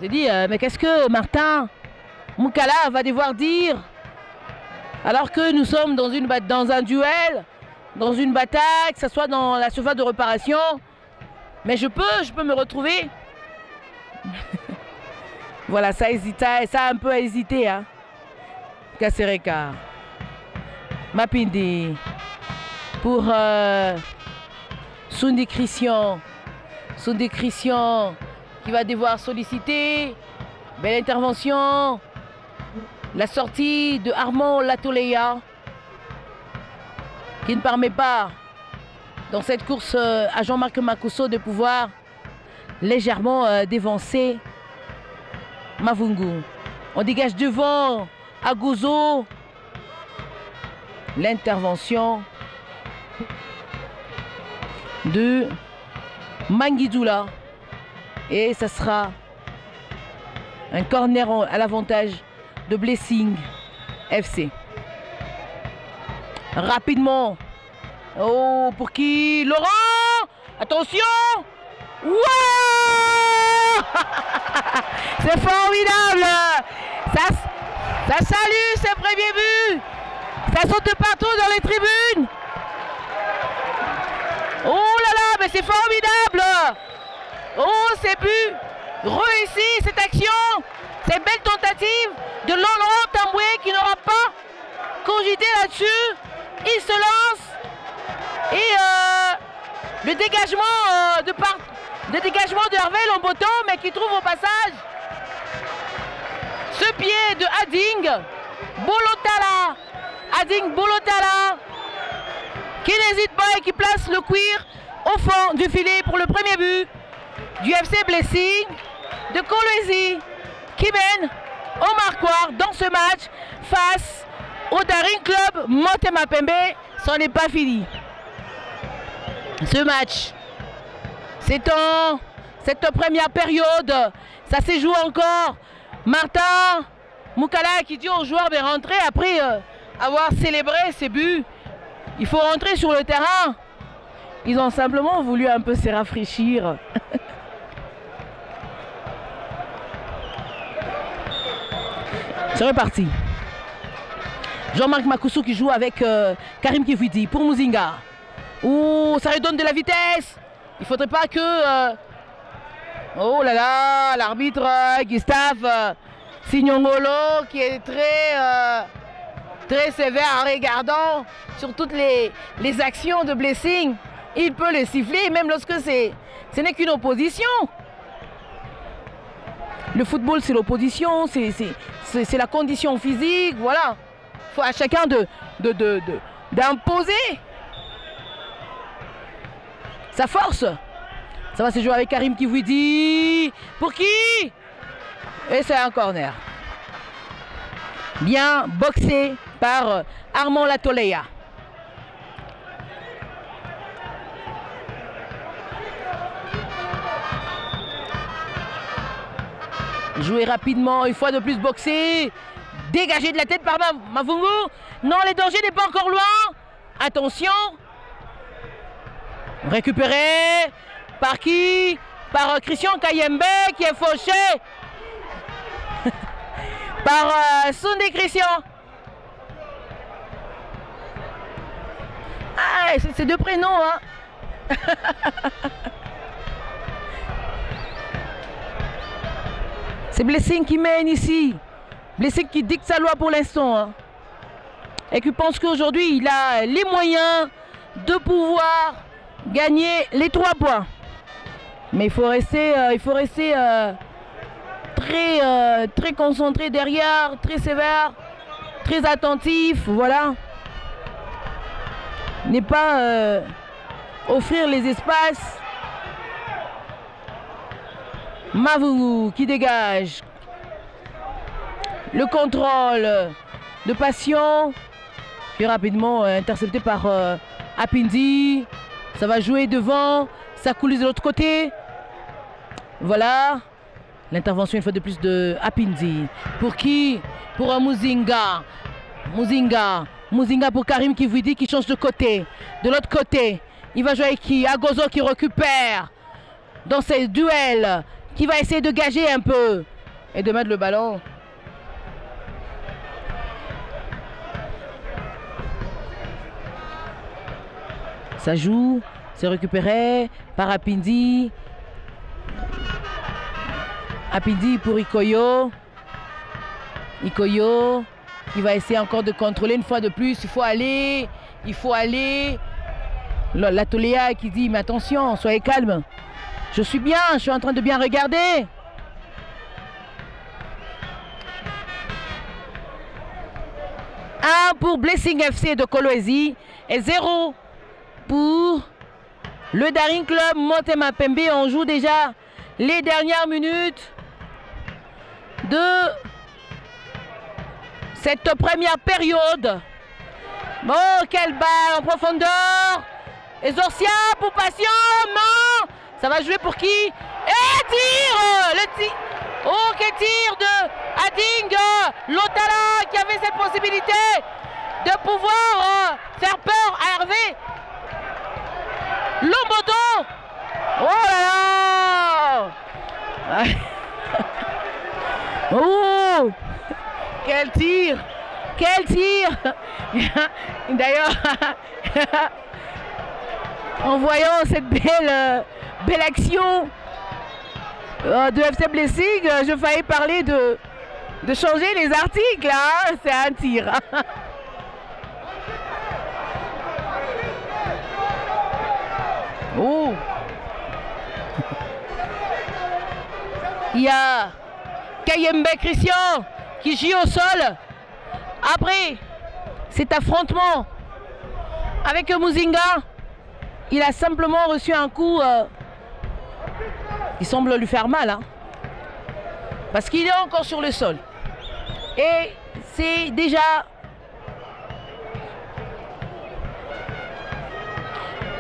J'ai dit, mais qu'est-ce que Martin Moukala va devoir dire? Alors que nous sommes dans un duel, dans une bataille, que ce soit dans la surface de réparation. Mais je peux me retrouver. Voilà, ça a un peu hésité. Hein. Kasereka. Mapindi pour Sundi Christian. Sundi Christian qui va devoir solliciter. Belle intervention. La sortie de Armand Latoleya qui ne permet pas dans cette course à Jean-Marc Makuso de pouvoir légèrement dévancer Mavungu. On dégage devant Agozo. L'intervention de Manguidoula. Et ça sera un corner à l'avantage de Blessing FC. Rapidement. Oh, pour qui? Laurent! Attention! Wow! C'est formidable! Ça salue ce premier but! Ça saute partout dans les tribunes! Oh là là, mais c'est formidable! Oh, ces buts réussis, cette action, ces belles tentatives de Laurent Tamboué qui n'aura pas cogité là-dessus. Il se lance et le dégagement de Hervé Lomboto, mais qui trouve au passage ce pied de Ading Bolotala. Ading Bolotala qui n'hésite pas et qui place le cuir au fond du filet pour le premier but du FC Blessing de Kolwezi qui mène au marquoir dans ce match face au Daring Club Motema Pembe. Ce n'est pas fini. Ce match, c'est en cette première période, ça s'est joué encore. Martin Moukala qui dit aux joueurs de rentrer après avoir célébré ses buts. Il faut rentrer sur le terrain. Ils ont simplement voulu un peu se rafraîchir. C'est reparti. Jean-Marc Makuso qui joue avec Karim Kividi pour Muzinga. Ouh, ça redonne de la vitesse. Il ne faudrait pas que... oh là là, l'arbitre Gustave Signongolo qui est très sévère en regardant sur toutes les actions de Blessing. Il peut les siffler même lorsque ce n'est qu'une opposition. Le football, c'est l'opposition, c'est la condition physique, voilà. Il faut à chacun d'imposer sa force. Ça va se jouer avec Karim Kividi. Pour qui? Et c'est un corner. Bien boxé par Armand Latoleya. Jouer rapidement, une fois de plus boxé. Dégagé de la tête par Mavungu. Non, le danger n'est pas encore loin. Attention. Récupéré. Par qui? Par Christian Kayembe qui est fauché. Par Sundi Christian. Ah, c'est deux prénoms, hein. C'est Blessing qui mène ici. Blessing qui dicte sa loi pour l'instant. Hein. Et qui pense qu'aujourd'hui, il a les moyens de pouvoir gagner les 3 points. Mais il faut rester, très concentré derrière, très sévère, très attentif. Voilà. Ne pas offrir les espaces. Mavungu qui dégage. Le contrôle de Passion. Puis rapidement intercepté par Apindi. Ça va jouer devant. Ça coule de l'autre côté. Voilà. L'intervention une fois de plus de Apindi. Pour qui? Pour Muzinga. Muzinga pour Karim Kividi qui change de côté. De l'autre côté, il va jouer avec qui? Agozo qui récupère dans ces duels. Qui va essayer de gager un peu. Et de mettre le ballon. Ça joue. C'est récupéré par Apindi. Apindi pour Ikoyo. Ikoyo qui va essayer encore de contrôler une fois de plus. Il faut aller, il faut aller. La Toléa qui dit, mais attention, soyez calme. Je suis bien, je suis en train de bien regarder. Un pour Blessing FC de Kolwezi et 0 pour le Daring Club Motema Pembe. On joue déjà les dernières minutes de cette première période. Bon, quelle balle en profondeur. Et Zorcia pour Passion, non. Ça va jouer pour qui? Et tir. Le tir. Oh, quel tir de Ading Lotala qui avait cette possibilité de pouvoir faire peur à Hervé Lombodo. Oh là là. Oh, quel tir. Quel tir. D'ailleurs, en voyant cette belle action de FC Blessing, je faillis parler de changer les articles, hein. C'est un tir. Oh. Il y a Kayembe Christian qui gît au sol. Après cet affrontement avec Muzinga, il a simplement reçu un coup qui semble lui faire mal, hein, parce qu'il est encore sur le sol. Et c'est déjà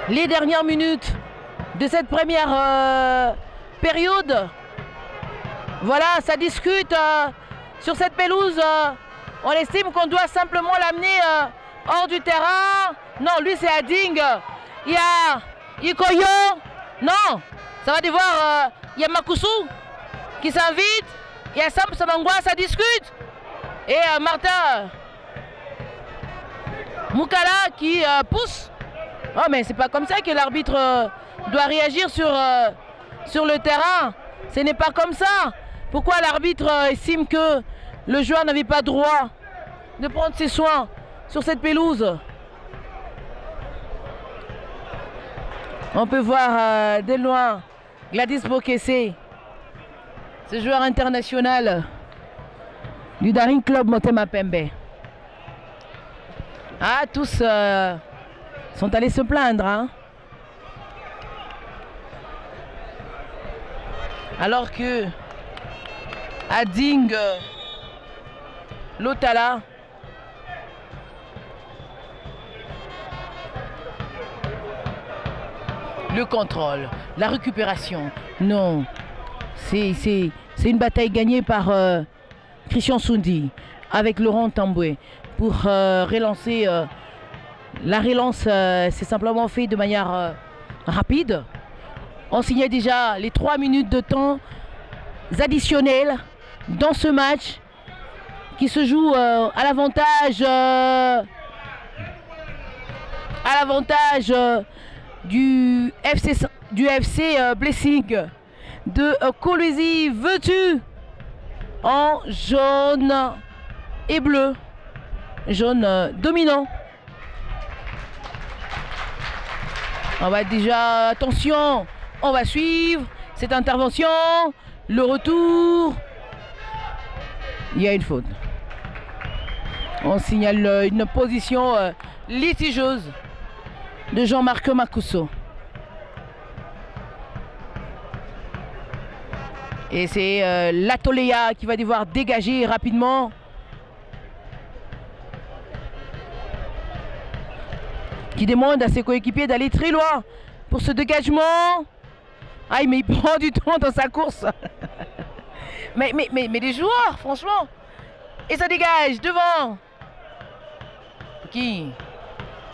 les dernières minutes de cette première période. Voilà, ça discute sur cette pelouse. On estime qu'on doit simplement l'amener hors du terrain. Non, lui c'est Ading. Il y a Ikoyo. Non, ça va devoir. Il y a Makusu qui s'invite. Il y a Sam Samangwa, ça discute. Et Martin Moukala qui pousse. Oh, mais c'est pas comme ça que l'arbitre doit réagir sur le terrain. Ce n'est pas comme ça. Pourquoi l'arbitre estime que le joueur n'avait pas droit de prendre ses soins sur cette pelouse? On peut voir de loin Gladys Bokesse, ce joueur international du Daring Club Motema Pembe. Ah, tous sont allés se plaindre, hein? Alors que Ading Lotala le contrôle, la récupération. Non, c'est une bataille gagnée par Christian Soundi avec Laurent Tamboué pour relancer. La relance c'est simplement fait de manière rapide. On signait déjà les 3 minutes de temps additionnels dans ce match qui se joue à l'avantage du FC Blessing de Kolwezi, vêtu en jaune et bleu, jaune dominant. On va déjà, attention, on va suivre cette intervention, le retour. Il y a une faute. On signale une position litigieuse de Jean-Marc Makuso. Et c'est la Toléa qui va devoir dégager rapidement. Qui demande à ses coéquipiers d'aller très loin pour ce dégagement. Aïe, mais il prend du temps dans sa course. mais les joueurs, franchement. Et ça dégage devant. Qui?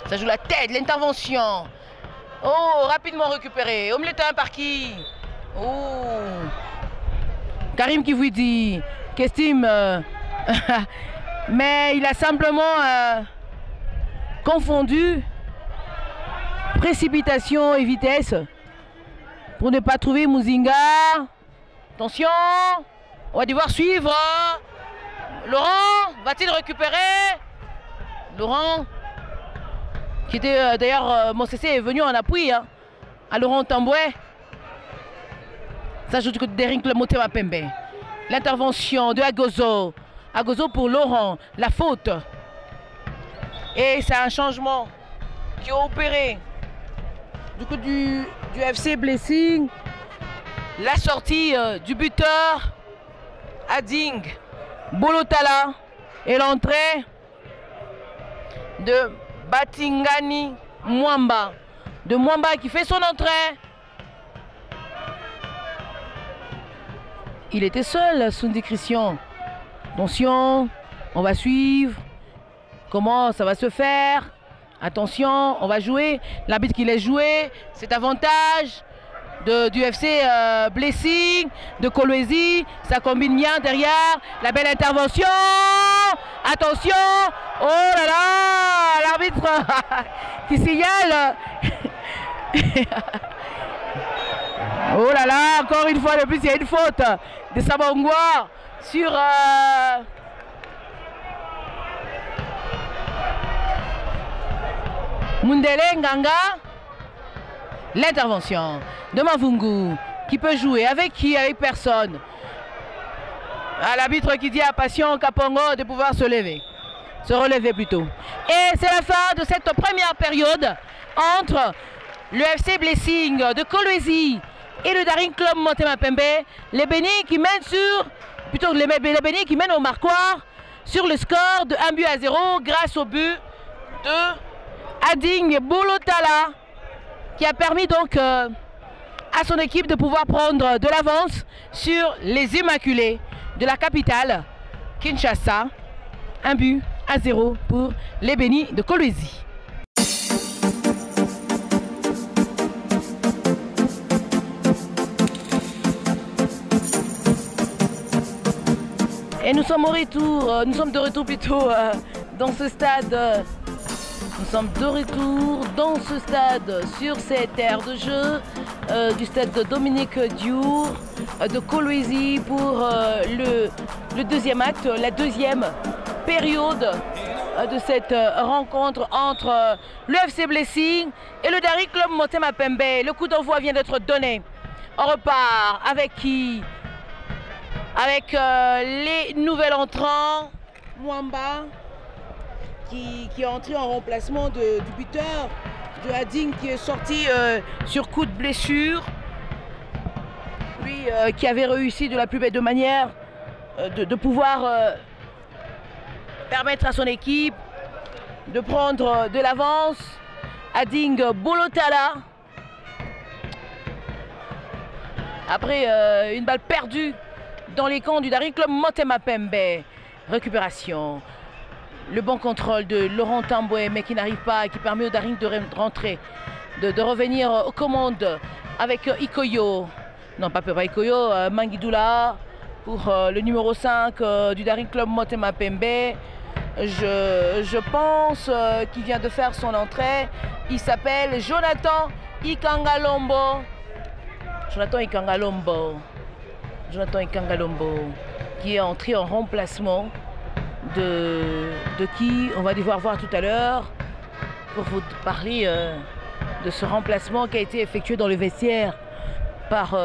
Ça joue la tête, l'intervention. Oh, rapidement récupéré. Omeletin par qui? Oh. Karim qui vous dit qu'estime. Mais il a simplement confondu précipitation et vitesse pour ne pas trouver Muzinga. Attention, on va devoir suivre Laurent. Va-t-il récupérer? Laurent, qui était d'ailleurs, Mosese est venu en appui hein, à Laurent Tamboué. Ça joue du côté d'Daring Club Motema Pembe. L'intervention de Agozo. Agozo pour Laurent, la faute. Et c'est un changement qui a opéré du coup du FC Blessing. La sortie du buteur Ading Bolotala et l'entrée de Batingani Mwamba. De Mwamba qui fait son entrée. Il était seul, Sundi Christian. Attention, on va suivre. Comment ça va se faire? Attention, on va jouer. L'arbitre qui laisse jouer, c'est avantage du FC Blessing, de Kolwezi. Ça combine bien derrière. La belle intervention. Attention. Oh là là, l'arbitre qui signale. Oh là là, encore une fois de plus, il y a une faute de Sabongwa sur... Mundele Nganga. L'intervention de Mavungu qui peut jouer avec qui? Avec personne. À l'arbitre qui dit à Passion Kapongo de pouvoir se lever. Se relever plutôt. Et c'est la fin de cette première période entre le FC Blessing de Kolwezi et le Daring Club Motema Pembe. Les Bénis qui mènent sur... Plutôt les Bénis qui mènent au marquoir sur le score de 1-0 grâce au but de Ading Bolotala, qui a permis donc à son équipe de pouvoir prendre de l'avance sur les Immaculés de la capitale Kinshasa. 1-0 pour les Bénis de Kolwezi. Et nous sommes au retour, nous sommes de retour plutôt dans ce stade. Nous sommes de retour dans ce stade, sur cette aire de jeu du stade de Dominique Diour de Kolwezi pour le deuxième acte, la deuxième période de cette rencontre entre le FC Blessing et le Daring Club Motema Pembe. Le coup d'envoi vient d'être donné. On repart avec qui? Avec les nouvelles entrants, Mwamba qui est entré en remplacement du buteur de Ading qui est sorti sur coup de blessure. Lui qui avait réussi de la plus belle de manière de pouvoir permettre à son équipe de prendre de l'avance. Ading Bolotala. Après une balle perdue dans les camps du Daring Club Motema Pembe. Récupération. Le bon contrôle de Laurent Tamboué, mais qui n'arrive pas, qui permet au Daring de rentrer, de revenir aux commandes avec Ikoyo. Non, pas Ikoyo, Mangidoula pour le numéro 5 du Daring Club Motema Pembe. Je pense qu'il vient de faire son entrée. Il s'appelle Jonathan Ikangalombo. Jonathan Ikangalombo, qui est entré en remplacement de qui on va devoir voir tout à l'heure pour vous parler de ce remplacement qui a été effectué dans le vestiaire par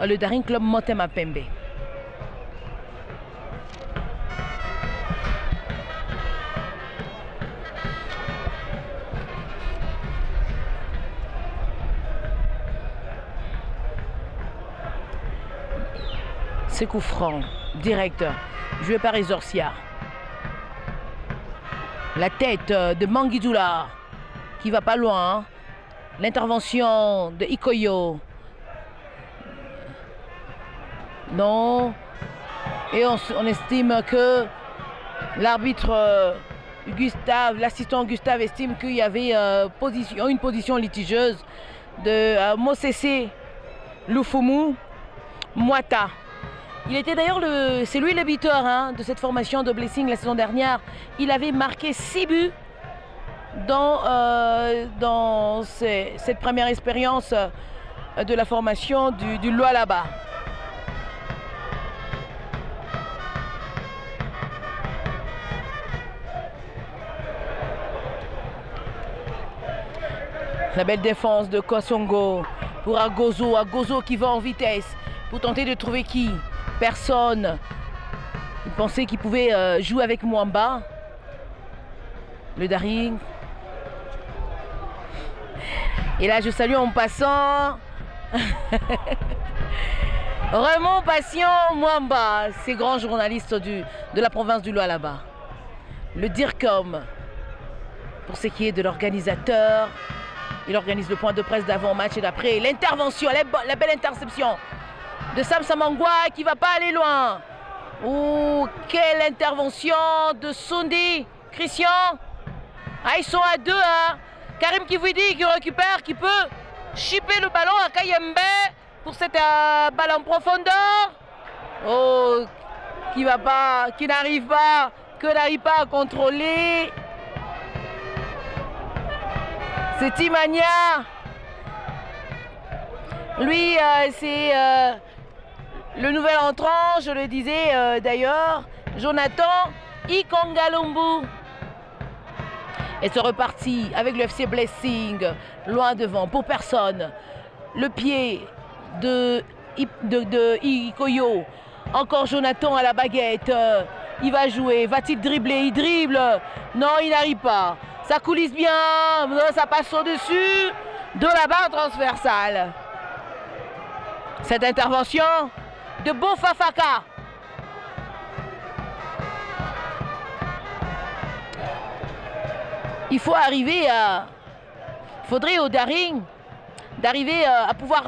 le Daring Club Motema Pembe. C'est coup franc, direct, joué par Ezorcia. La tête de Mangidoula, qui va pas loin. L'intervention de Ikoyo. Non. Et on estime que l'arbitre Gustave, l'assistant Gustave estime qu'il y avait une position litigieuse de Mosese Lufumu Mwata. Il était d'ailleurs c'est lui le buteur hein, de cette formation de Blessing la saison dernière. Il avait marqué 6 buts dans cette première expérience de la formation du Lualaba. La belle défense de Kosongo pour Agozo. Agozo qui va en vitesse pour tenter de trouver qui? Personne. Il pensait qu'il pouvait jouer avec Mwamba. Le Daring. Et là, je salue en passant Raymond Patient Mwamba, ces grands journalistes de la province du Lualaba. Le DIRCOM, pour ce qui est de l'organisateur, il organise le point de presse d'avant-match et d'après. L'intervention, la belle interception de Sam Samangwa qui ne va pas aller loin. Oh, quelle intervention de Sundi, Christian. Ah, ils sont à deux, hein. Karim Kivouidi qui récupère, qui peut chipper le ballon à Kayembe pour cette balle en profondeur. Oh, qui n'arrive pas à contrôler. C'est Imania. Lui, c'est le nouvel entrant, je le disais d'ailleurs, Jonathan Ikongalumbu. Et c'est reparti avec le FC Blessing, loin devant, pour personne. Le pied de Ikoyo. Encore Jonathan à la baguette. Il va jouer, va-t-il dribbler? Il dribble. Non, il n'arrive pas. Ça coulisse bien, ça passe au-dessus de la barre transversale. Cette intervention de Bofafaka. Il faut arriver à... Il faudrait au Daring d'arriver à pouvoir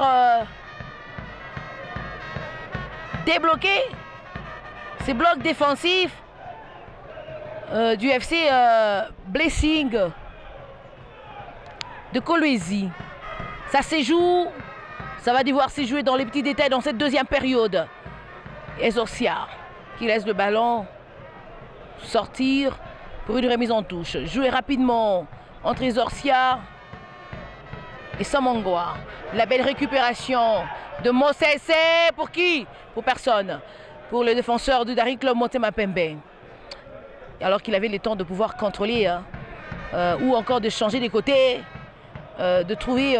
débloquer ces blocs défensifs du FC Blessing de Kolwezi. Ça se joue, ça va devoir se jouer dans les petits détails dans cette deuxième période. Ezorcia qui laisse le ballon sortir pour une remise en touche. Jouer rapidement entre Ezorcia et Samangwa. La belle récupération de Mosese pour qui? Pour personne. Pour le défenseur du Daring Club Motema Pembe. Alors qu'il avait le temps de pouvoir contrôler ou encore de changer des côtés, de trouver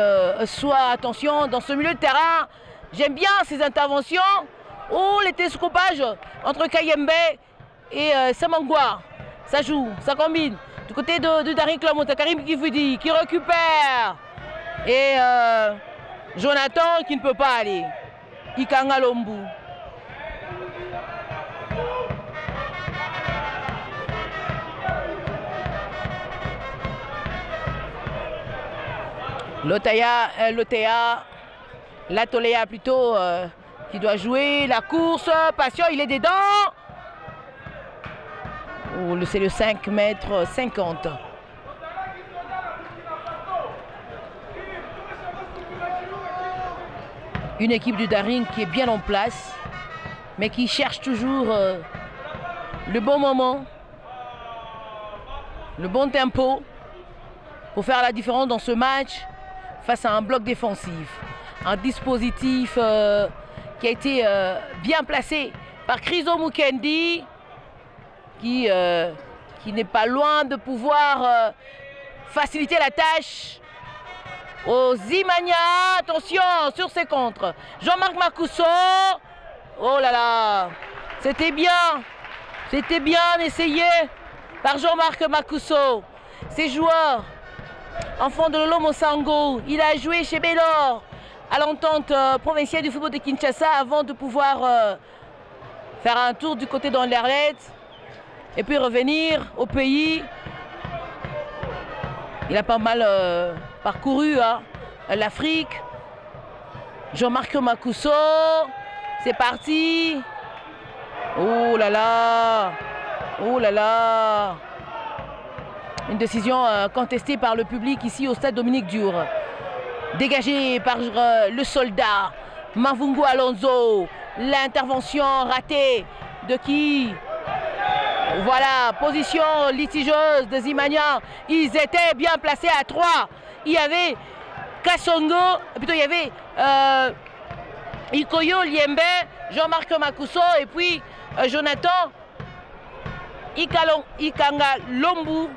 soit attention dans ce milieu de terrain. J'aime bien ces interventions. Oh, les télescopages entre Kayembe et Samangwa. Ça joue, ça combine. Du côté de Daring Club Motema, Karim Kivouidi qui récupère. Et Jonathan qui ne peut pas aller. Ikangalombu. L'Atolea plutôt qui doit jouer la course. Patient, il est dedans. Oh, c'est le 5,50 m. Une équipe du Daring qui est bien en place, mais qui cherche toujours le bon moment, le bon tempo pour faire la différence dans ce match face à un bloc défensif. Un dispositif qui a été bien placé par Krizo Mukendi, qui n'est pas loin de pouvoir faciliter la tâche aux Imania. Attention sur ses contres. Jean-Marc Makuso. Oh là là, c'était bien essayé par Jean-Marc Makuso. Ces joueurs, enfant de Lolo Mosango, il a joué chez Bellor à l'entente provinciale du football de Kinshasa avant de pouvoir faire un tour du côté d'Anderlecht et puis revenir au pays. Il a pas mal parcouru l'Afrique. Jean-Marc Makuso, c'est parti. Oh là là, oh là là. Une décision contestée par le public ici au stade Dominique Dure. Dégagé par le soldat Mavungu Alonso. L'intervention ratée de qui? Voilà, position litigieuse de Zimania. Ils étaient bien placés à 3. Il y avait Kasongo, plutôt il y avait Ikoyo Liembe, Jean-Marc Makuso et puis Jonathan Ikangalombu.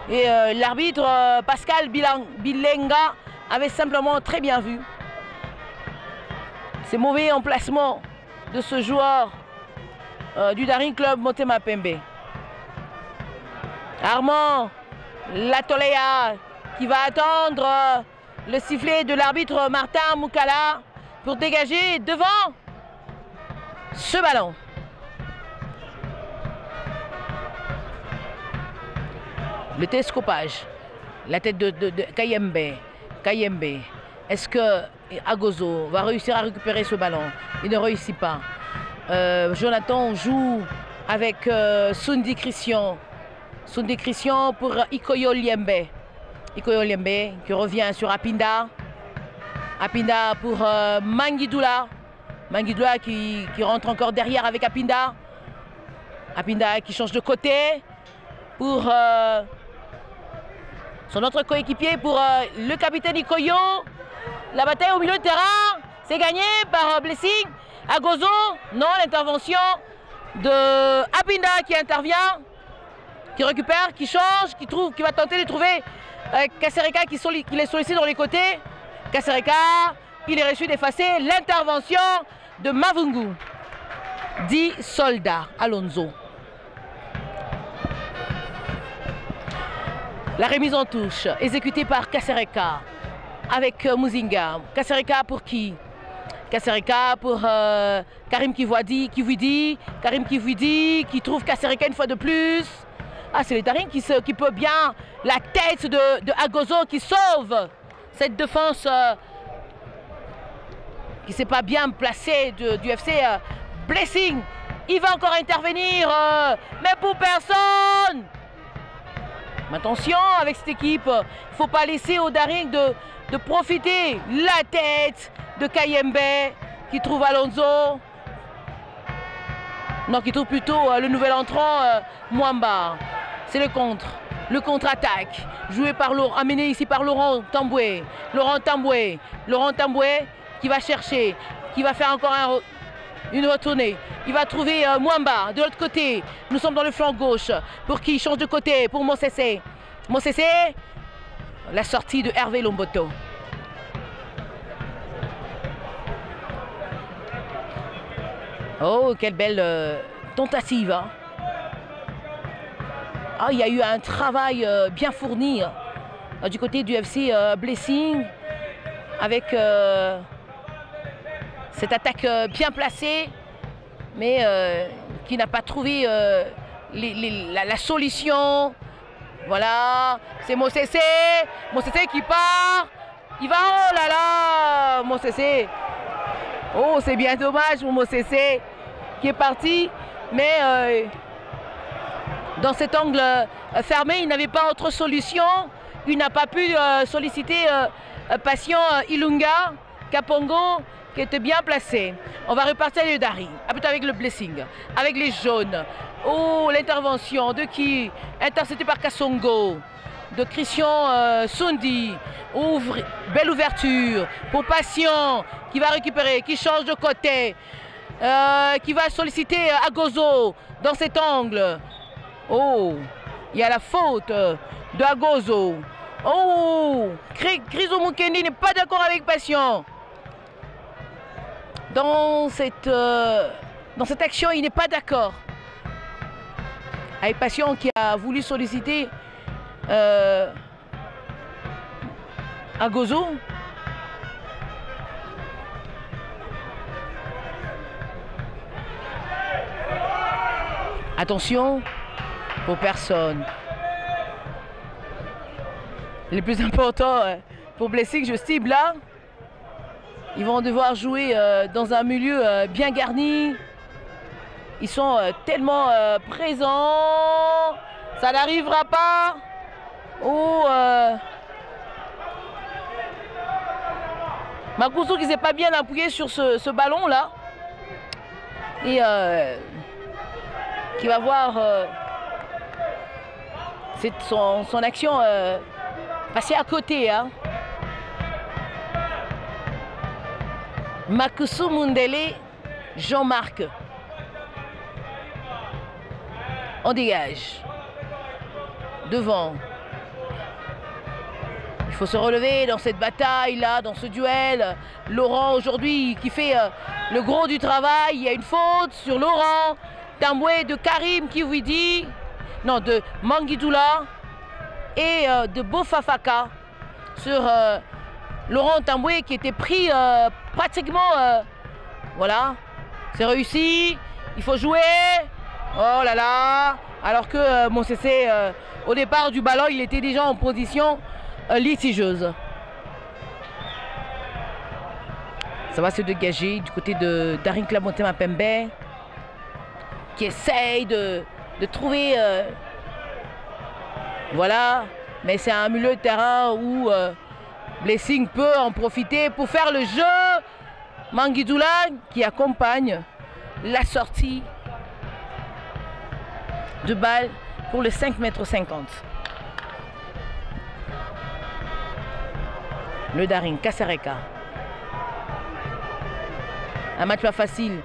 Et l'arbitre Pascal Bilenga avait simplement très bien vu ces mauvais emplacements de ce joueur du Daring Club Motema Pembe. Armand Latolea qui va attendre le sifflet de l'arbitre Martin Moukala pour dégager devant ce ballon. Le télescopage, la tête de Kayembe. Kayembe. Est-ce que Agozo va réussir à récupérer ce ballon? Il ne réussit pas. Jonathan joue avec Sundi Christian. Sundi Christian pour Ikoyo Liembe. Ikoyo Liembe qui revient sur Apinda. Apinda pour Manguidoula. Manguidoula qui rentre encore derrière avec Apinda. Apinda qui change de côté pour son autre coéquipier, pour le capitaine Ikoyo. La bataille au milieu de terrain, c'est gagné par Blessing. Agozo, non, l'intervention de Apinda qui intervient, qui récupère, qui change, qui va tenter de trouver Kasereka qui les sollicite dans les côtés. Kasereka, il est reçu d'effacer l'intervention de Mavungu. 10 soldats, Alonso. La remise en touche, exécutée par Kasereka avec Muzinga. Kasereka pour qui? Kasereka pour Karim Kivouidi. Karim Kivouidi qui trouve Kasereka une fois de plus. Ah, c'est le Daring qui peut bien. La tête de Agozo qui sauve cette défense qui ne s'est pas bien placée du FC Blessing. Il va encore intervenir, mais pour personne. Mais attention avec cette équipe, il ne faut pas laisser au Daring de profiter. La tête de Kayembe qui trouve Alonso. Non, qui trouve plutôt le nouvel entrant Mwamba. C'est le contre-attaque. Joué par amené ici par Laurent Tamboué. Laurent Tamboué qui va chercher, qui va faire encore une retournée. Il va trouver Mwamba de l'autre côté. Nous sommes dans le flanc gauche. Pour qui change de côté? Pour Mosese. Mosese, la sortie de Hervé Lomboto. Oh, quelle belle tentative. Hein. Ah, il y a eu un travail bien fourni du côté du FC Blessing avec cette attaque bien placée, mais qui n'a pas trouvé la solution. Voilà, c'est Mosese. Mosese qui part. Il va, oh là là, Mosese. Oh, c'est bien dommage pour Mosese qui est parti, mais dans cet angle fermé, il n'avait pas autre solution. Il n'a pas pu solliciter Patient Ilunga, Kapongo, qui était bien placé. On va repartir avec le Daring, plutôt avec le Blessing, avec les jaunes. Oh, l'intervention de qui? Intercepté par Kassongo, de Christian Sundi. Belle ouverture pour Patient, qui va récupérer, qui change de côté, qui va solliciter Agozo dans cet angle. Oh, il y a la faute de Agozo. Oh, Krizo Mukendi n'est pas d'accord avec Patient. Dans cette action, il n'est pas d'accord avec Patient qui a voulu solliciter Agozo. Attention, pour personne. Le plus important pour Blessing, je cible là. Ils vont devoir jouer dans un milieu bien garni. Ils sont tellement présents. Ça n'arrivera pas. Oh, Makusu qui ne s'est pas bien appuyé sur ce ballon là. Et qui va voir son action passer à côté. Hein. Makusu Mundele, Jean-Marc. On dégage. Devant. faut se relever dans cette bataille-là, dans ce duel. Laurent aujourd'hui qui fait le gros du travail. Il y a une faute sur Laurent Tamboué de Karim Kiwidi, non, de Manguidoula et de Bofafaka sur Laurent Tamboué qui était pris pratiquement. Voilà, c'est réussi. Il faut jouer. Oh là là. Alors que Monsessé, au départ du ballon, il était déjà en position litigieuse. Ça va se dégager du côté de Daring Clamonté Mapembe qui essaye de trouver voilà, mais c'est un milieu de terrain où Blessing peut en profiter pour faire le jeu. Manguidoula qui accompagne la sortie de balle pour le 5,50 m. Le Daring, Kasereka. Un match pas facile.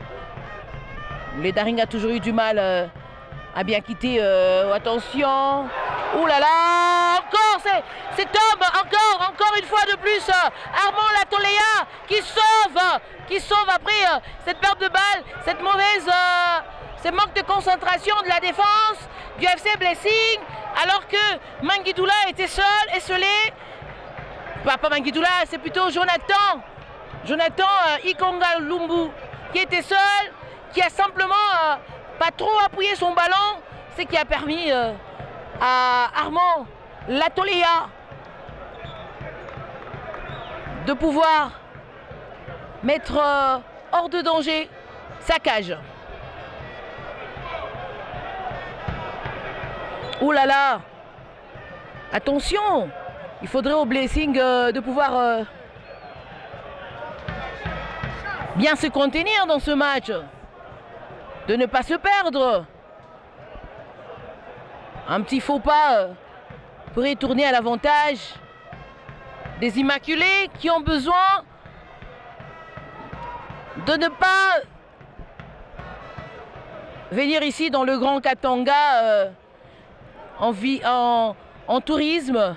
Le Daring a toujours eu du mal à bien quitter. Attention. Ouh là là. Encore, c'est Tom. Encore une fois de plus. Armand Latoléa qui sauve après cette perte de balle. Cette mauvaise... ce manque de concentration de la défense du FC Blessing. Alors que Manguidoula était seul, esselé. Pas Manguidoula, c'est plutôt Jonathan Ikonga Lumbu qui était seul, qui a simplement pas trop appuyé son ballon, ce qui a permis à Armand Latoléa de pouvoir mettre hors de danger sa cage. Ouh là là, attention, il faudrait au Blessing de pouvoir bien se contenir dans ce match, de ne pas se perdre. Un petit faux pas pourrait tourner à l'avantage des Immaculés qui ont besoin de ne pas venir ici dans le Grand Katanga en tourisme.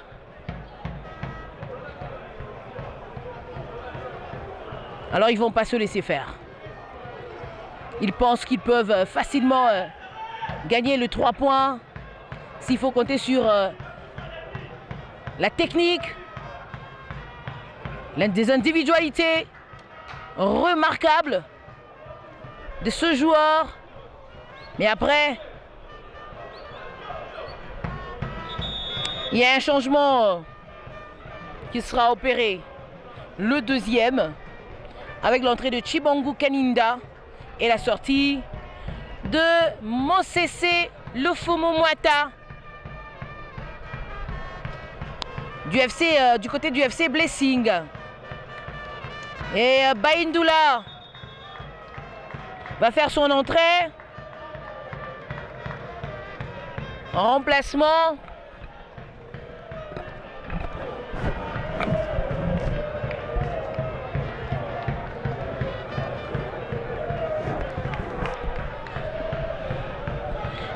Alors ils ne vont pas se laisser faire. Ils pensent qu'ils peuvent facilement gagner le 3 points s'il faut compter sur la technique, des individualités remarquables de ce joueur. Mais après, il y a un changement qui sera opéré. Le deuxième, avec l'entrée de Chibangu Kaninda et la sortie de Monsessé Lofumo Mwata du côté du FC Blessing. Et Baindoula va faire son entrée en remplacement.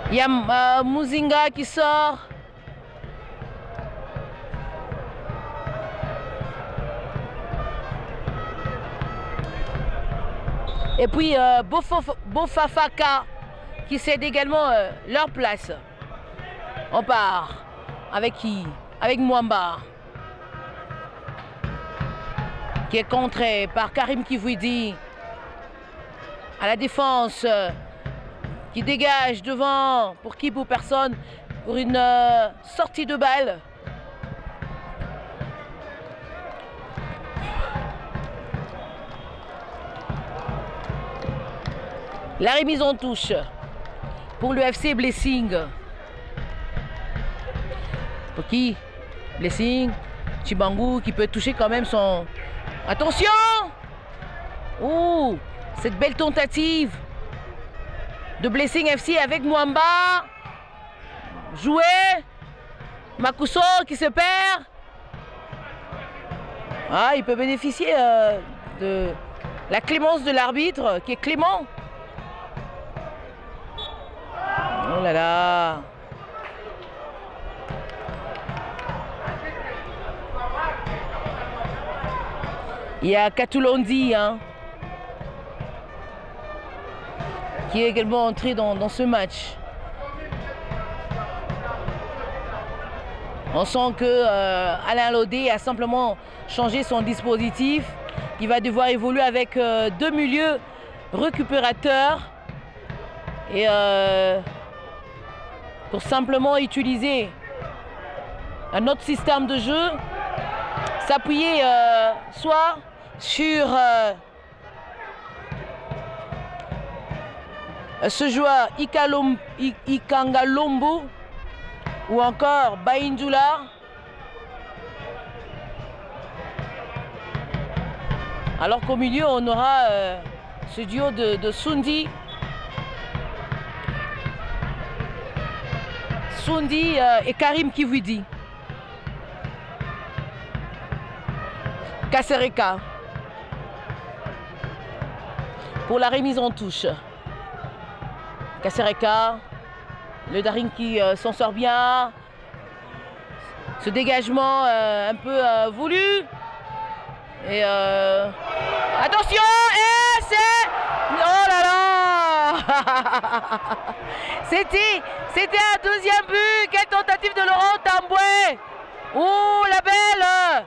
Il y a Muzinga qui sort. Et puis Bofafaka qui cède également leur place. On part. Avec qui? Avec Mwamba. Qui est contré par Karim Kiwidi. À la défense. Qui dégage devant, pour qui, pour personne, pour une sortie de balle. La remise en touche pour le FC Blessing. Pour qui? Blessing, Chibangu qui peut toucher quand même son... Attention! Ouh, cette belle tentative de Blessing FC avec Mwamba. Joué. Makuso qui se perd. Ah, il peut bénéficier de la clémence de l'arbitre qui est clément. Oh là là. Il y a Katulondi hein, qui est également entré dans ce match. On sent que Alain Lodé a simplement changé son dispositif. Il va devoir évoluer avec deux milieux récupérateurs et pour simplement utiliser un autre système de jeu, s'appuyer soit sur ce joueur Ikanga Lombo ou encore Baindula. Alors qu'au milieu, on aura ce duo de Sundi. Sundi et Karim Kividi. Kasereka. Pour la remise en touche. Kasereka. Le Daring qui s'en sort bien. Ce dégagement un peu voulu. Et attention. Et c'est... Oh là là. C'était un deuxième but. Quelle tentative de Laurent Tamboué. Oh la belle.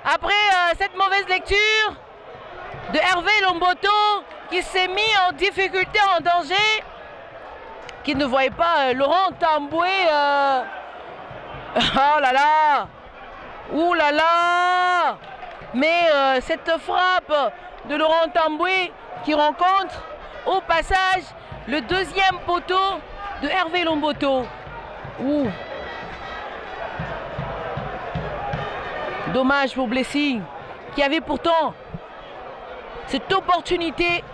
Après cette mauvaise lecture de Hervé Lomboto qui s'est mis en difficulté, en danger, qui ne voyait pas Laurent Tamboué. Oh là là. Ouh là là. Mais cette frappe de Laurent Tamboué qui rencontre au passage le deuxième poteau de Hervé Lomboto. Ouh. Dommage pour Blessing, qui avait pourtant cette opportunité,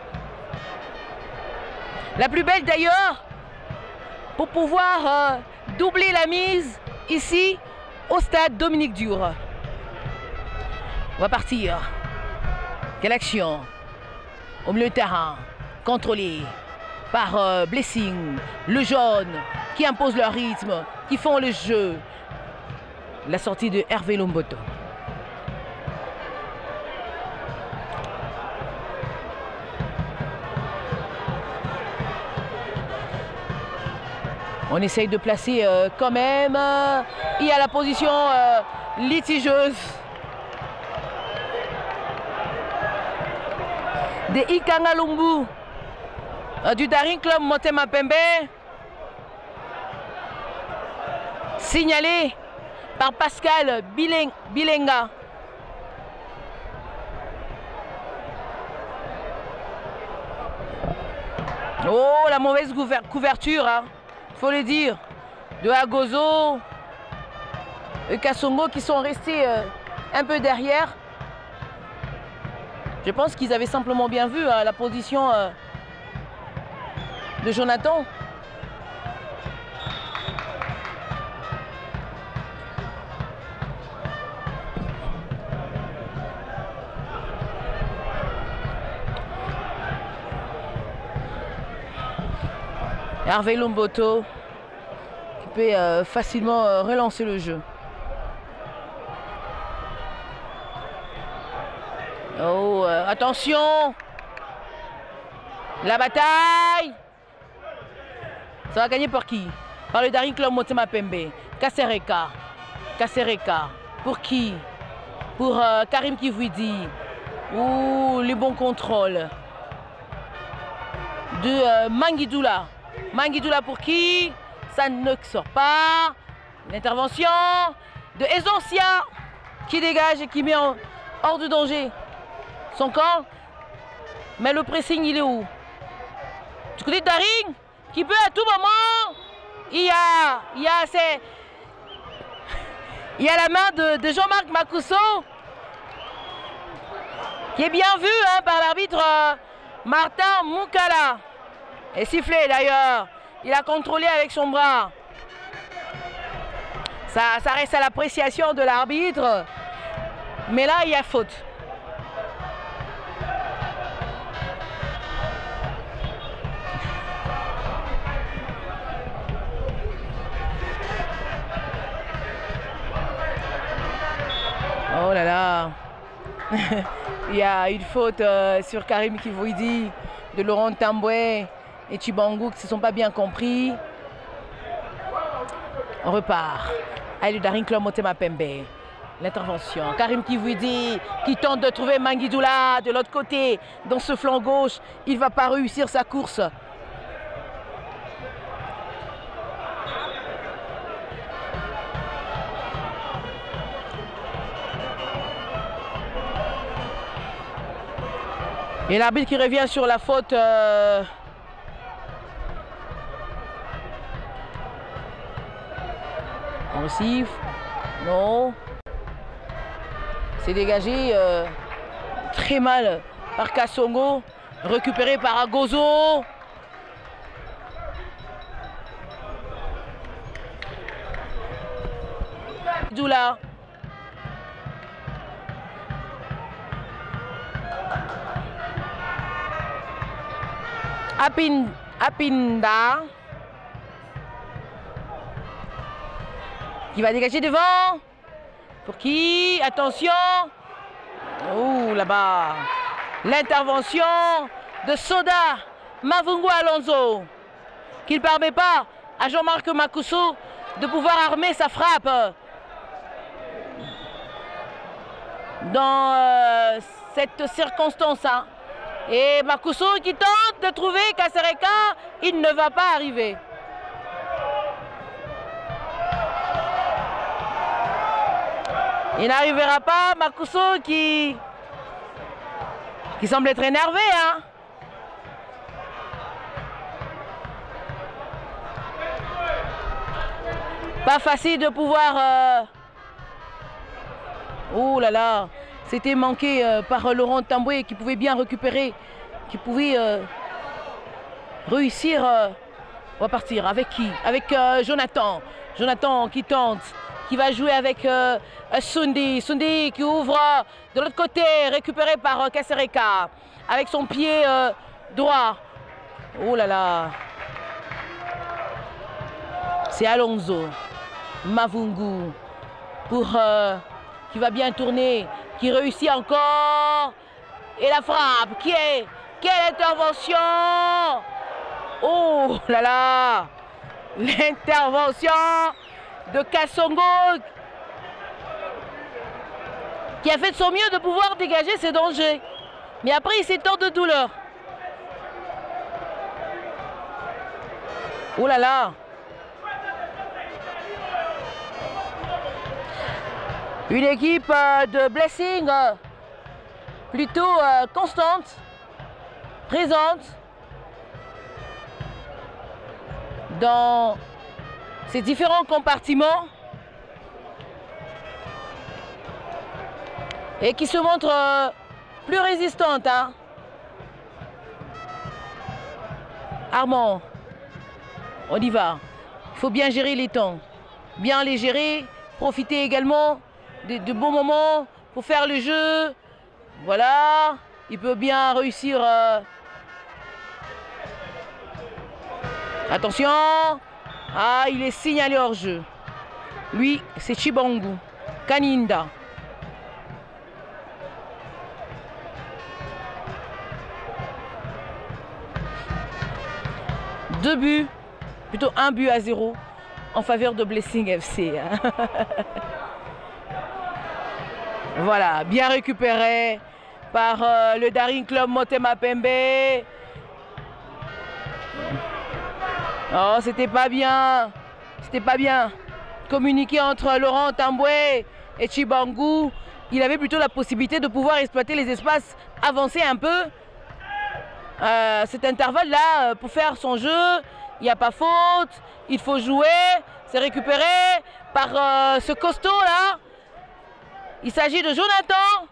la plus belle d'ailleurs, pour pouvoir doubler la mise ici au stade Dominique Dure. On va partir. Quelle action au milieu de terrain, contrôlé par Blessing, le jaune, qui impose leur rythme, qui font le jeu. La sortie de Hervé Lomboto. On essaye de placer quand même. Il y a la position litigieuse de Ikanga Lumbu du Daring Club Motema Pembe. Signalé par Pascal Bilenga. Oh, la mauvaise couverture, hein. Faut le dire, de Agozo et Kassongo qui sont restés un peu derrière. Je pense qu'ils avaient simplement bien vu la position de Jonathan. Hervé Lomboto qui peut facilement relancer le jeu. Oh, attention! La bataille! Ça va gagner par qui? Par le Daring Club Motema Pembe. Kasereka. Kasereka. Pour qui? Pour Karim Kividi. Ouh, les bons contrôles de Manguidoula. Manguidoula pour qui? Ça ne sort pas. L'intervention de Ezoncia qui dégage et qui met hors de danger son camp. Mais le pressing, il est où? Du côté de Daring, qui peut à tout moment. Il y a la main de Jean-Marc Makusso qui est bien vu hein, par l'arbitre Martin Moukala. Et sifflé d'ailleurs, il a contrôlé avec son bras. Ça reste à l'appréciation de l'arbitre, mais là il y a faute. Oh là là. Il y a une faute sur Karim Kivouidi de Laurent Tamboué et Tchibangou qui ne se sont pas bien compris. On repart. Allez, le Daring Club Motema Pembe. L'intervention. Karim Kivouidi qui tente de trouver Manguidoula de l'autre côté dans ce flanc gauche. Il ne va pas réussir sa course. Et l'arbitre qui revient sur la faute. On siffle. Non. C'est dégagé très mal par Kassongo. Récupéré par Agozo. Doula. Apinda qui va dégager devant. Pour qui? Attention. Oh là-bas. L'intervention de Soda Mavungu Alonso qui ne permet pas à Jean-Marc Makusso de pouvoir armer sa frappe. Dans cette circonstance. Hein. Et Makusso qui tente de trouver Kasereka, il ne va pas arriver. Il n'arrivera pas, Makusso qui semble être énervé. Hein. Pas facile de pouvoir... Oh là là, c'était manqué par Laurent Tamboué qui pouvait bien récupérer, qui pouvait réussir. On va partir avec qui? Avec Jonathan. Jonathan qui tente, qui va jouer avec Sundi. Sundi qui ouvre de l'autre côté, récupéré par Kasereka avec son pied droit. Oh là là. C'est Alonso. Mavungu pour... qui va bien tourner, qui réussit encore. Et la frappe, quelle intervention! Oh là là! L'intervention de Kassongo qui a fait de son mieux de pouvoir dégager ses dangers. Mais après, il s'étend de douleur. Oh là là! Une équipe de Blessing plutôt constante, présente dans ces différents compartiments et qui se montre plus résistante. Hein. Armand, on y va. Il faut bien gérer les temps, bien les gérer, profiter également de bons moments pour faire le jeu. Voilà, il peut bien réussir. Attention. Ah, il est signalé hors jeu. Lui, c'est Tchibangu Kaninda. Deux buts, plutôt 1-0 en faveur de Blessing FC. Voilà, bien récupéré par le Daring Club Motema Pembe. Oh, c'était pas bien. C'était pas bien. Communiqué entre Laurent Tamboué et Tchibangu. Il avait plutôt la possibilité de pouvoir exploiter les espaces, avancer un peu. Cet intervalle-là, pour faire son jeu, il n'y a pas faute. Il faut jouer. C'est récupéré par ce costaud-là. Il s'agit de Jonathan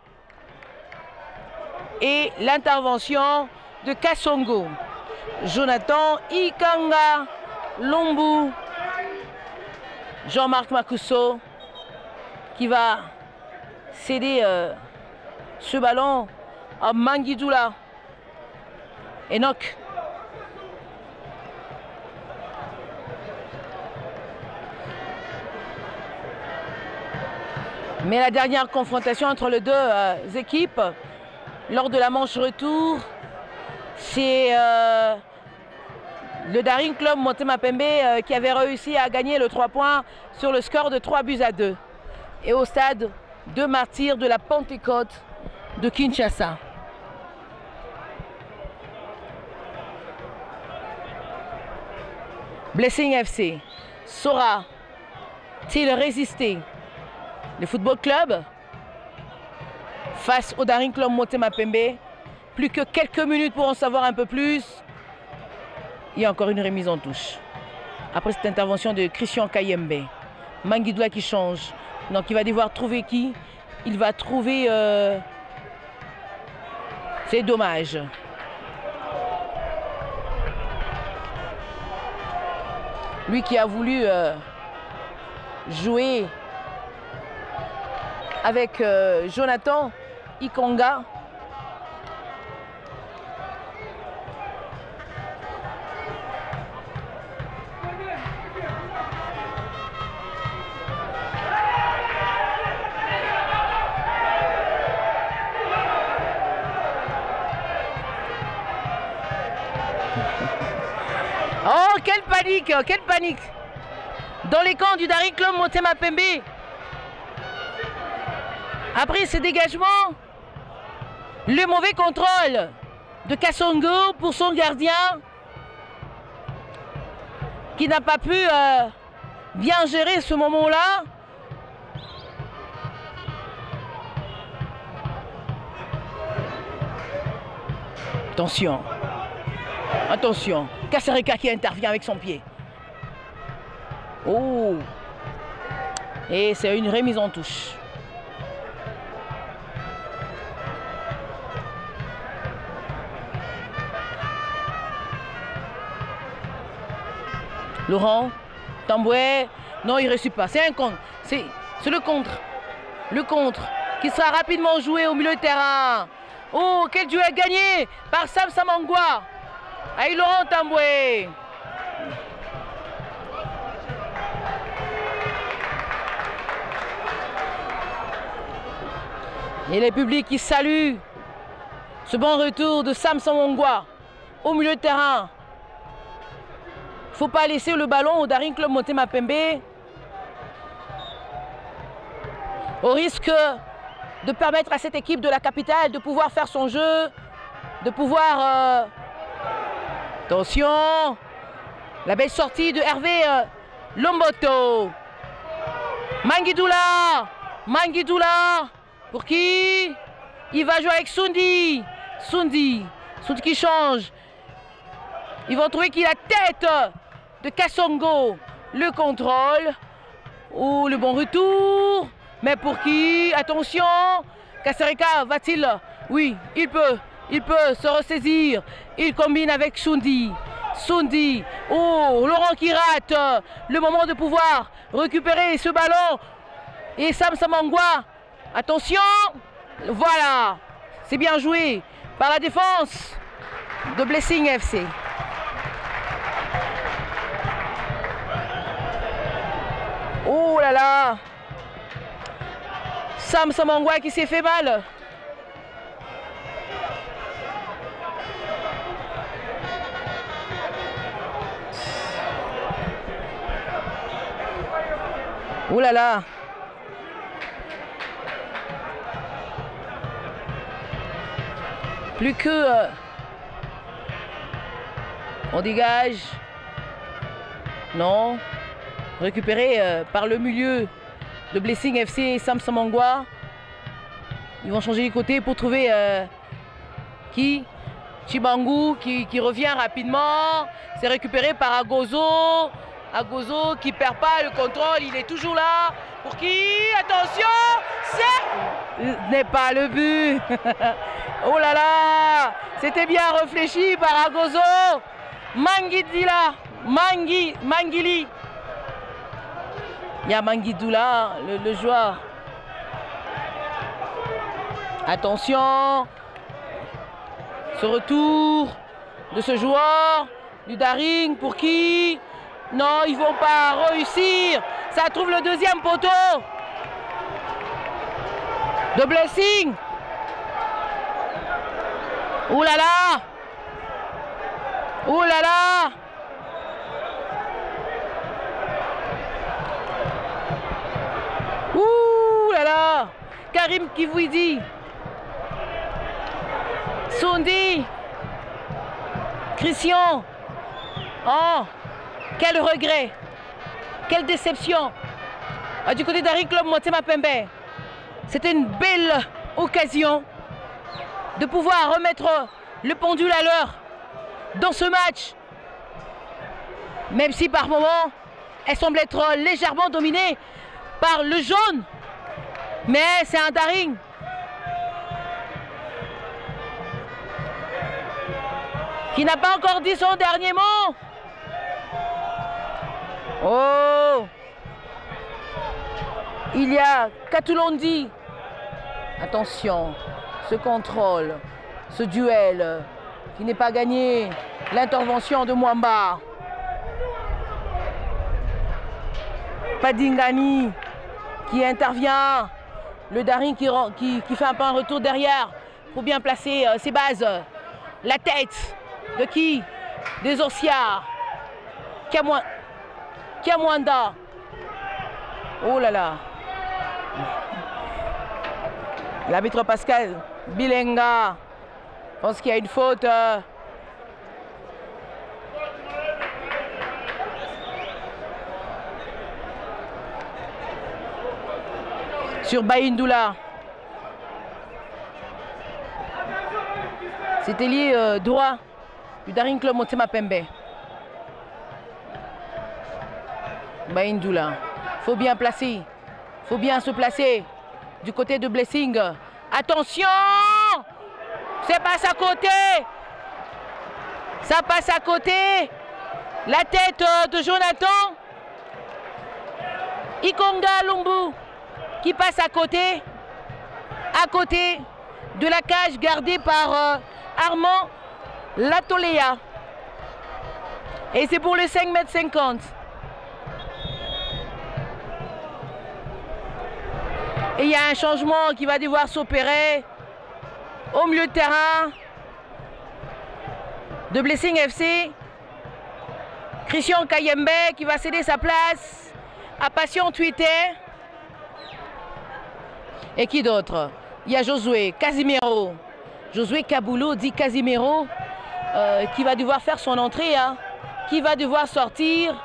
et l'intervention de Kassongo. Jonathan, Ikanga, Lombu, Jean-Marc Makusso qui va céder ce ballon à Manguidoula. Enoch. Mais la dernière confrontation entre les deux équipes lors de la manche retour. C'est le Daring Club Motema Pembe qui avait réussi à gagner le 3 points sur le score de 3-2. Et au stade de Martyrs de la Pentecôte de Kinshasa. Blessing FC saura-t-il résister? Le football club face au Daring Club Motema Pembe. Plus que quelques minutes pour en savoir un peu plus. Il y a encore une remise en touche. Après cette intervention de Christian Kayembe. Manguidoula qui change. Donc il va devoir trouver qui? Il va trouver... C'est dommage. Lui qui a voulu jouer avec Jonathan Ikonga. Oh, quelle panique, quelle panique dans les camps du Daring Club Motema Pembe. Après ce dégagement, le mauvais contrôle de Kassongo pour son gardien qui n'a pas pu bien gérer ce moment-là. Attention, attention, Kasereka qui intervient avec son pied. Oh! Et c'est une remise en touche. Laurent, Tamboué, non il ne réussit pas, c'est un contre, c'est le contre. Le contre qui sera rapidement joué au milieu de terrain. Oh, quel duel gagné par Sam Samangwa. Avec Laurent Tamboué. Et les publics qui saluent ce bon retour de Sam Samangwa au milieu de terrain. Il ne faut pas laisser le ballon au Daring Club Motema Pembe. Au risque de permettre à cette équipe de la capitale de pouvoir faire son jeu, de pouvoir... Attention, la belle sortie de Hervé Lomboto. Manguidoula, Manguidoula, pour qui? Il va jouer avec Sundi. Sundi qui change. Ils vont trouver qu'il a tête de Kassongo. Le contrôle. Ou le bon retour. Mais pour qui? Attention. Kasereka va-t-il? Oui, il peut se ressaisir. Il combine avec Sundi. Sundi. Oh, Laurent qui rate. Le moment de pouvoir récupérer ce ballon. Et Sam Samangwa. Attention. Voilà. C'est bien joué par la défense de Blessing FC. Oh là là. Sam Samangwa qui s'est fait mal. Oh là là. Plus que... on dégage. Non. Récupéré par le milieu de Blessing FC et Sam Samangwa. Ils vont changer les côtés pour trouver Chibangu qui revient rapidement. C'est récupéré par Agozo. Agozo qui perd pas le contrôle. Il est toujours là. Pour qui? Attention. Ce n'est pas le but. Oh là là. C'était bien réfléchi par Agozo. Manguidila. Mangili. Il y a Manguidoula, le joueur. Attention. Ce retour de ce joueur du Daring. Pour qui? Non, ils ne vont pas réussir. Ça trouve le deuxième poteau de Blessing. Ouh là là! Ouh là là! Ouh là là! Karim Kivouidi. Sondi. Christian. Oh! Quel regret! Quelle déception! Du côté d'Harry Club Motema Pembe. C'était une belle occasion de pouvoir remettre le pendule à l'heure dans ce match. Même si par moments, elle semble être légèrement dominée par le jaune. Mais c'est un Daring qui n'a pas encore dit son dernier mot. Oh! Il y a Katulondi. Attention, ce contrôle, ce duel qui n'est pas gagné. L'intervention de Mwamba. Padingani qui intervient. Le Daring qui fait un peu un retour derrière. Il faut bien placer ses bases. La tête de qui? Des Orsiards. Kiamwanda. Oh là là. L'arbitre Pascal Bilenga pense qu'il y a une faute. Sur Baïndoula. C'était lié droit du Daring Club Motema Pembe. Baïndoula. Faut bien placer. Faut bien se placer du côté de Blessing. Attention! Ça passe à côté. Ça passe à côté. La tête de Jonathan. Ikonga Lumbu qui passe à côté de la cage gardée par Armand Latolea. Et c'est pour le 5,50 m. Et il y a un changement qui va devoir s'opérer au milieu de terrain de Blessing FC. Christian Kayembe qui va céder sa place à Passion Twitter. Et qui d'autre? Il y a Josué Casimiro. Josué Kaboulou dit Casimiro qui va devoir faire son entrée, hein, qui va devoir sortir.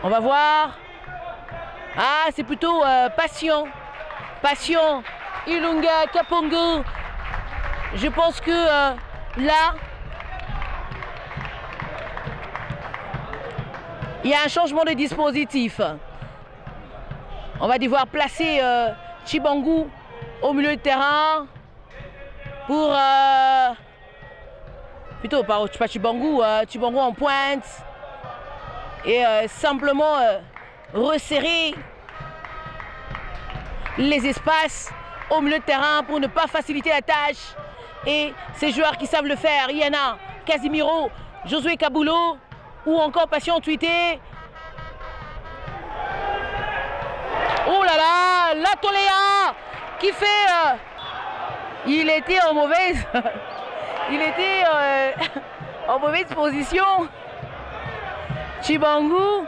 On va voir. Ah, c'est plutôt Passion. Passion, Ilunga, Kapongo. Je pense que là, il y a un changement de dispositif. On va devoir placer Chibangu au milieu de terrain pour... plutôt pas Chibangu, Chibangu en pointe. Et simplement resserrer les espaces au milieu de terrain pour ne pas faciliter la tâche. Et ces joueurs qui savent le faire, il y en a Casimiro, Josué Kaboulou ou encore Passion Tweeté. Oh là là, Latolea qui fait... il était en mauvaise... il était en mauvaise position. Chibangu,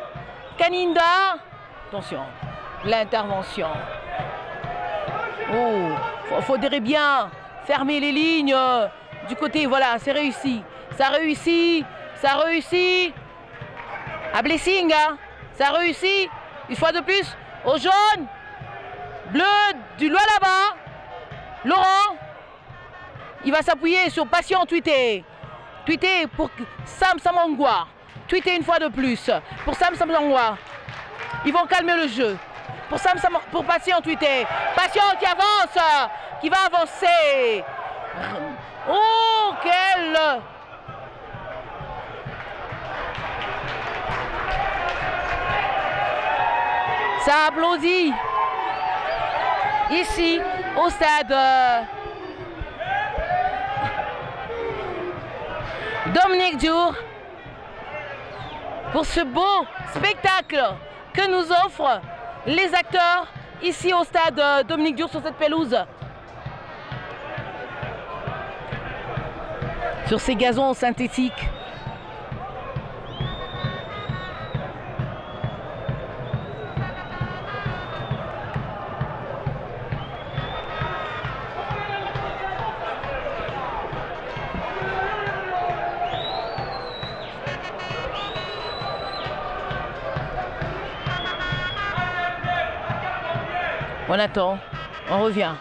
Kaninda. Attention, l'intervention. Oh, faudrait bien fermer les lignes du côté. Voilà, c'est réussi. Ça réussit. Ça réussit. À Blessing, hein. Ça réussit. Une fois de plus. Au jaune, bleu, du loin là-bas. Laurent, il va s'appuyer sur Passion Tweeté. Tweeté pour Sam Samangwa. Tweeté une fois de plus pour Sam Samangwa. Ils vont calmer le jeu. Pour Passion Tweeté. Passion qui avance, qui va avancer. Oh, quel... Ça applaudit ici au stade Dominique Diour pour ce beau spectacle que nous offrent les acteurs ici au stade Dominique Diour sur cette pelouse. sur ces gazons synthétiques. On attend, on revient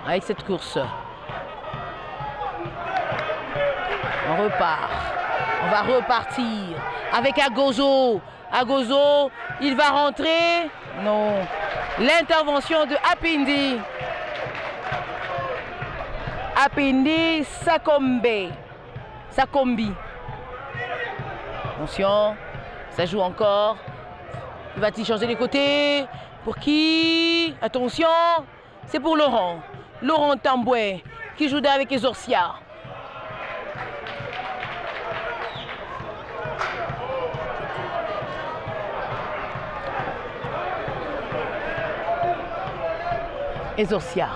avec cette course. On repart, on va repartir avec Agozo. Agozo, il va rentrer. Non, l'intervention de Apindi. Apindi Sakombi. Attention, ça joue encore. Il va-t-il changer les côtés? Pour qui? Attention, c'est pour Laurent. Laurent Tamboué qui joue avec Esorcia. Esorcia.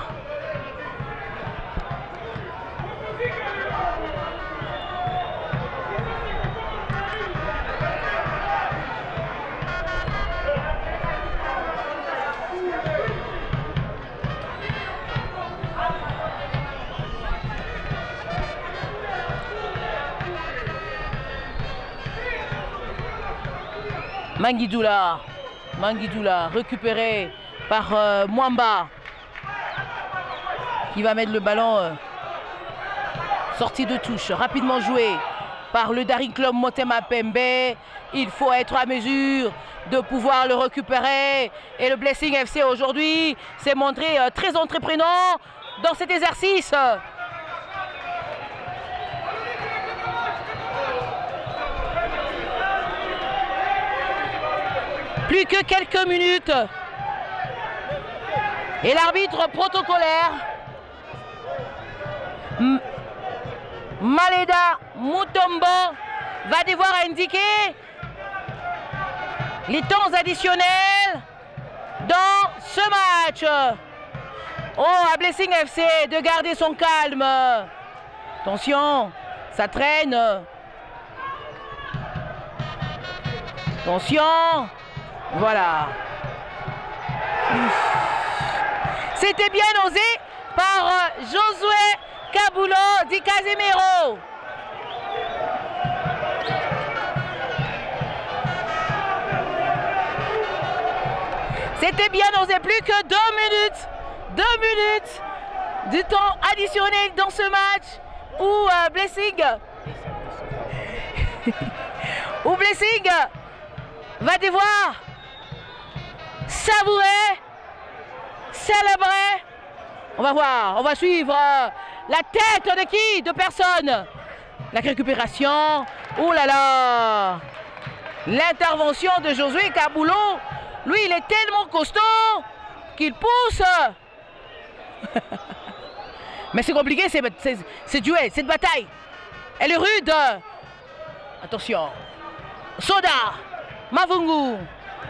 Manguidoula récupéré par Mwamba qui va mettre le ballon sortie de touche, rapidement joué par le Daring Club Motema Pembe. Il faut être à mesure de pouvoir le récupérer et le Blessing FC aujourd'hui s'est montré très entreprenant dans cet exercice. Plus que quelques minutes. Et l'arbitre protocolaire, Maleda Mutombo, va devoir indiquer les temps additionnels dans ce match. Oh, à Blessing FC de garder son calme. Attention, ça traîne. Attention. Voilà. C'était bien osé par Josué Kabulo Di Casemiro. C'était bien osé, plus que 2 minutes. 2 minutes de temps additionnel dans ce match où Blessing va devoir savourer, célébrer. On va voir, on va suivre la tête de qui? De personne. La récupération. Oh là là. L'intervention de Josué Kabulo. Lui, il est tellement costaud qu'il pousse. Mais c'est compliqué, c'est duel, cette bataille. Elle est rude. Attention. Soda. Mavungu.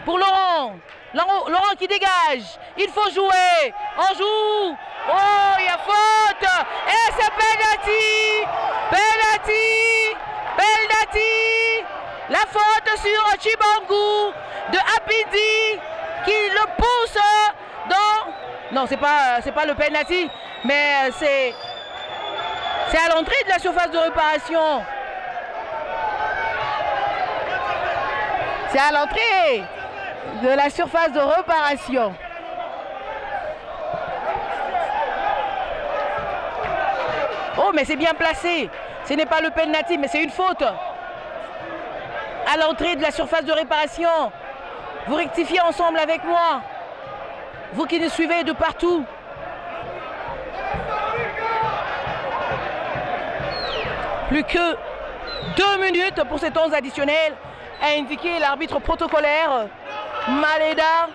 Pour Laurent. Laurent qui dégage. Il faut jouer. On joue. Oh, il y a faute. Et c'est penalty. Penalty. Penalty. La faute sur Chibangu de Apindi qui le pousse dans... Non, c'est pas le penalty, mais c'est à l'entrée de la surface de réparation. C'est à l'entrée de la surface de réparation. Oh, mais c'est bien placé. Ce n'est pas le penalty, mais c'est une faute. À l'entrée de la surface de réparation. Vous rectifiez ensemble avec moi. Vous qui nous suivez de partout. Plus que 2 minutes pour ces temps additionnels, a indiqué l'arbitre protocolaire Maleda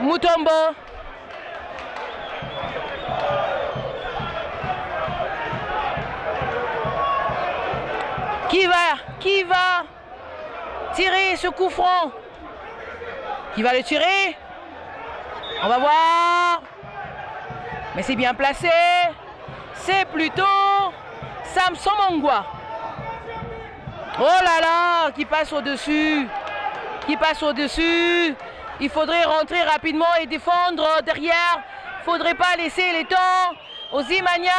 Mutombo. Qui va tirer ce coup franc? Qui va le tirer? On va voir. Mais c'est bien placé. C'est plutôt William Somongwa. Oh là là, qui passe au-dessus. Qui passe au-dessus. Il faudrait rentrer rapidement et défendre derrière. Il ne faudrait pas laisser les temps aux Imania.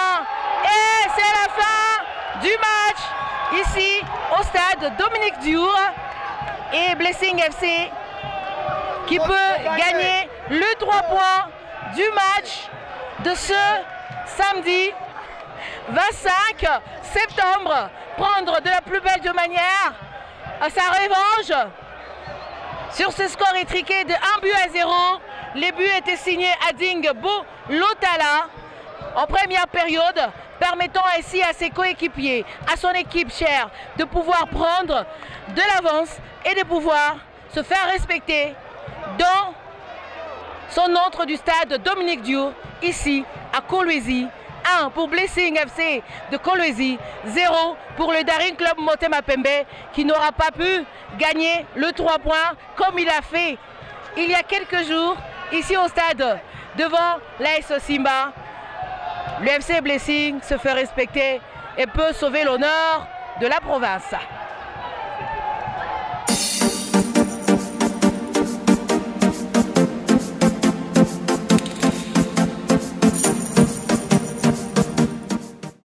Et c'est la fin du match ici au stade Dominique Diour. Et Blessing FC qui peut gagner le 3 points du match de ce samedi 25 septembre. Prendre de la plus belle de manière à sa revanche sur ce score étriqué de 1-0. Les buts étaient signés à Dingbo Lotala en première période, permettant ainsi à ses coéquipiers, à son équipe chère, de pouvoir prendre de l'avance et de pouvoir se faire respecter dans son entre du stade Dominique Diour, ici à Kolwezi. 1 pour Blessing FC de Kolwezi, 0 pour le Daring Club Motema Pembe qui n'aura pas pu gagner le 3 points comme il a fait il y a quelques jours ici au stade devant l'AS Simba. Le FC Blessing se fait respecter et peut sauver l'honneur de la province.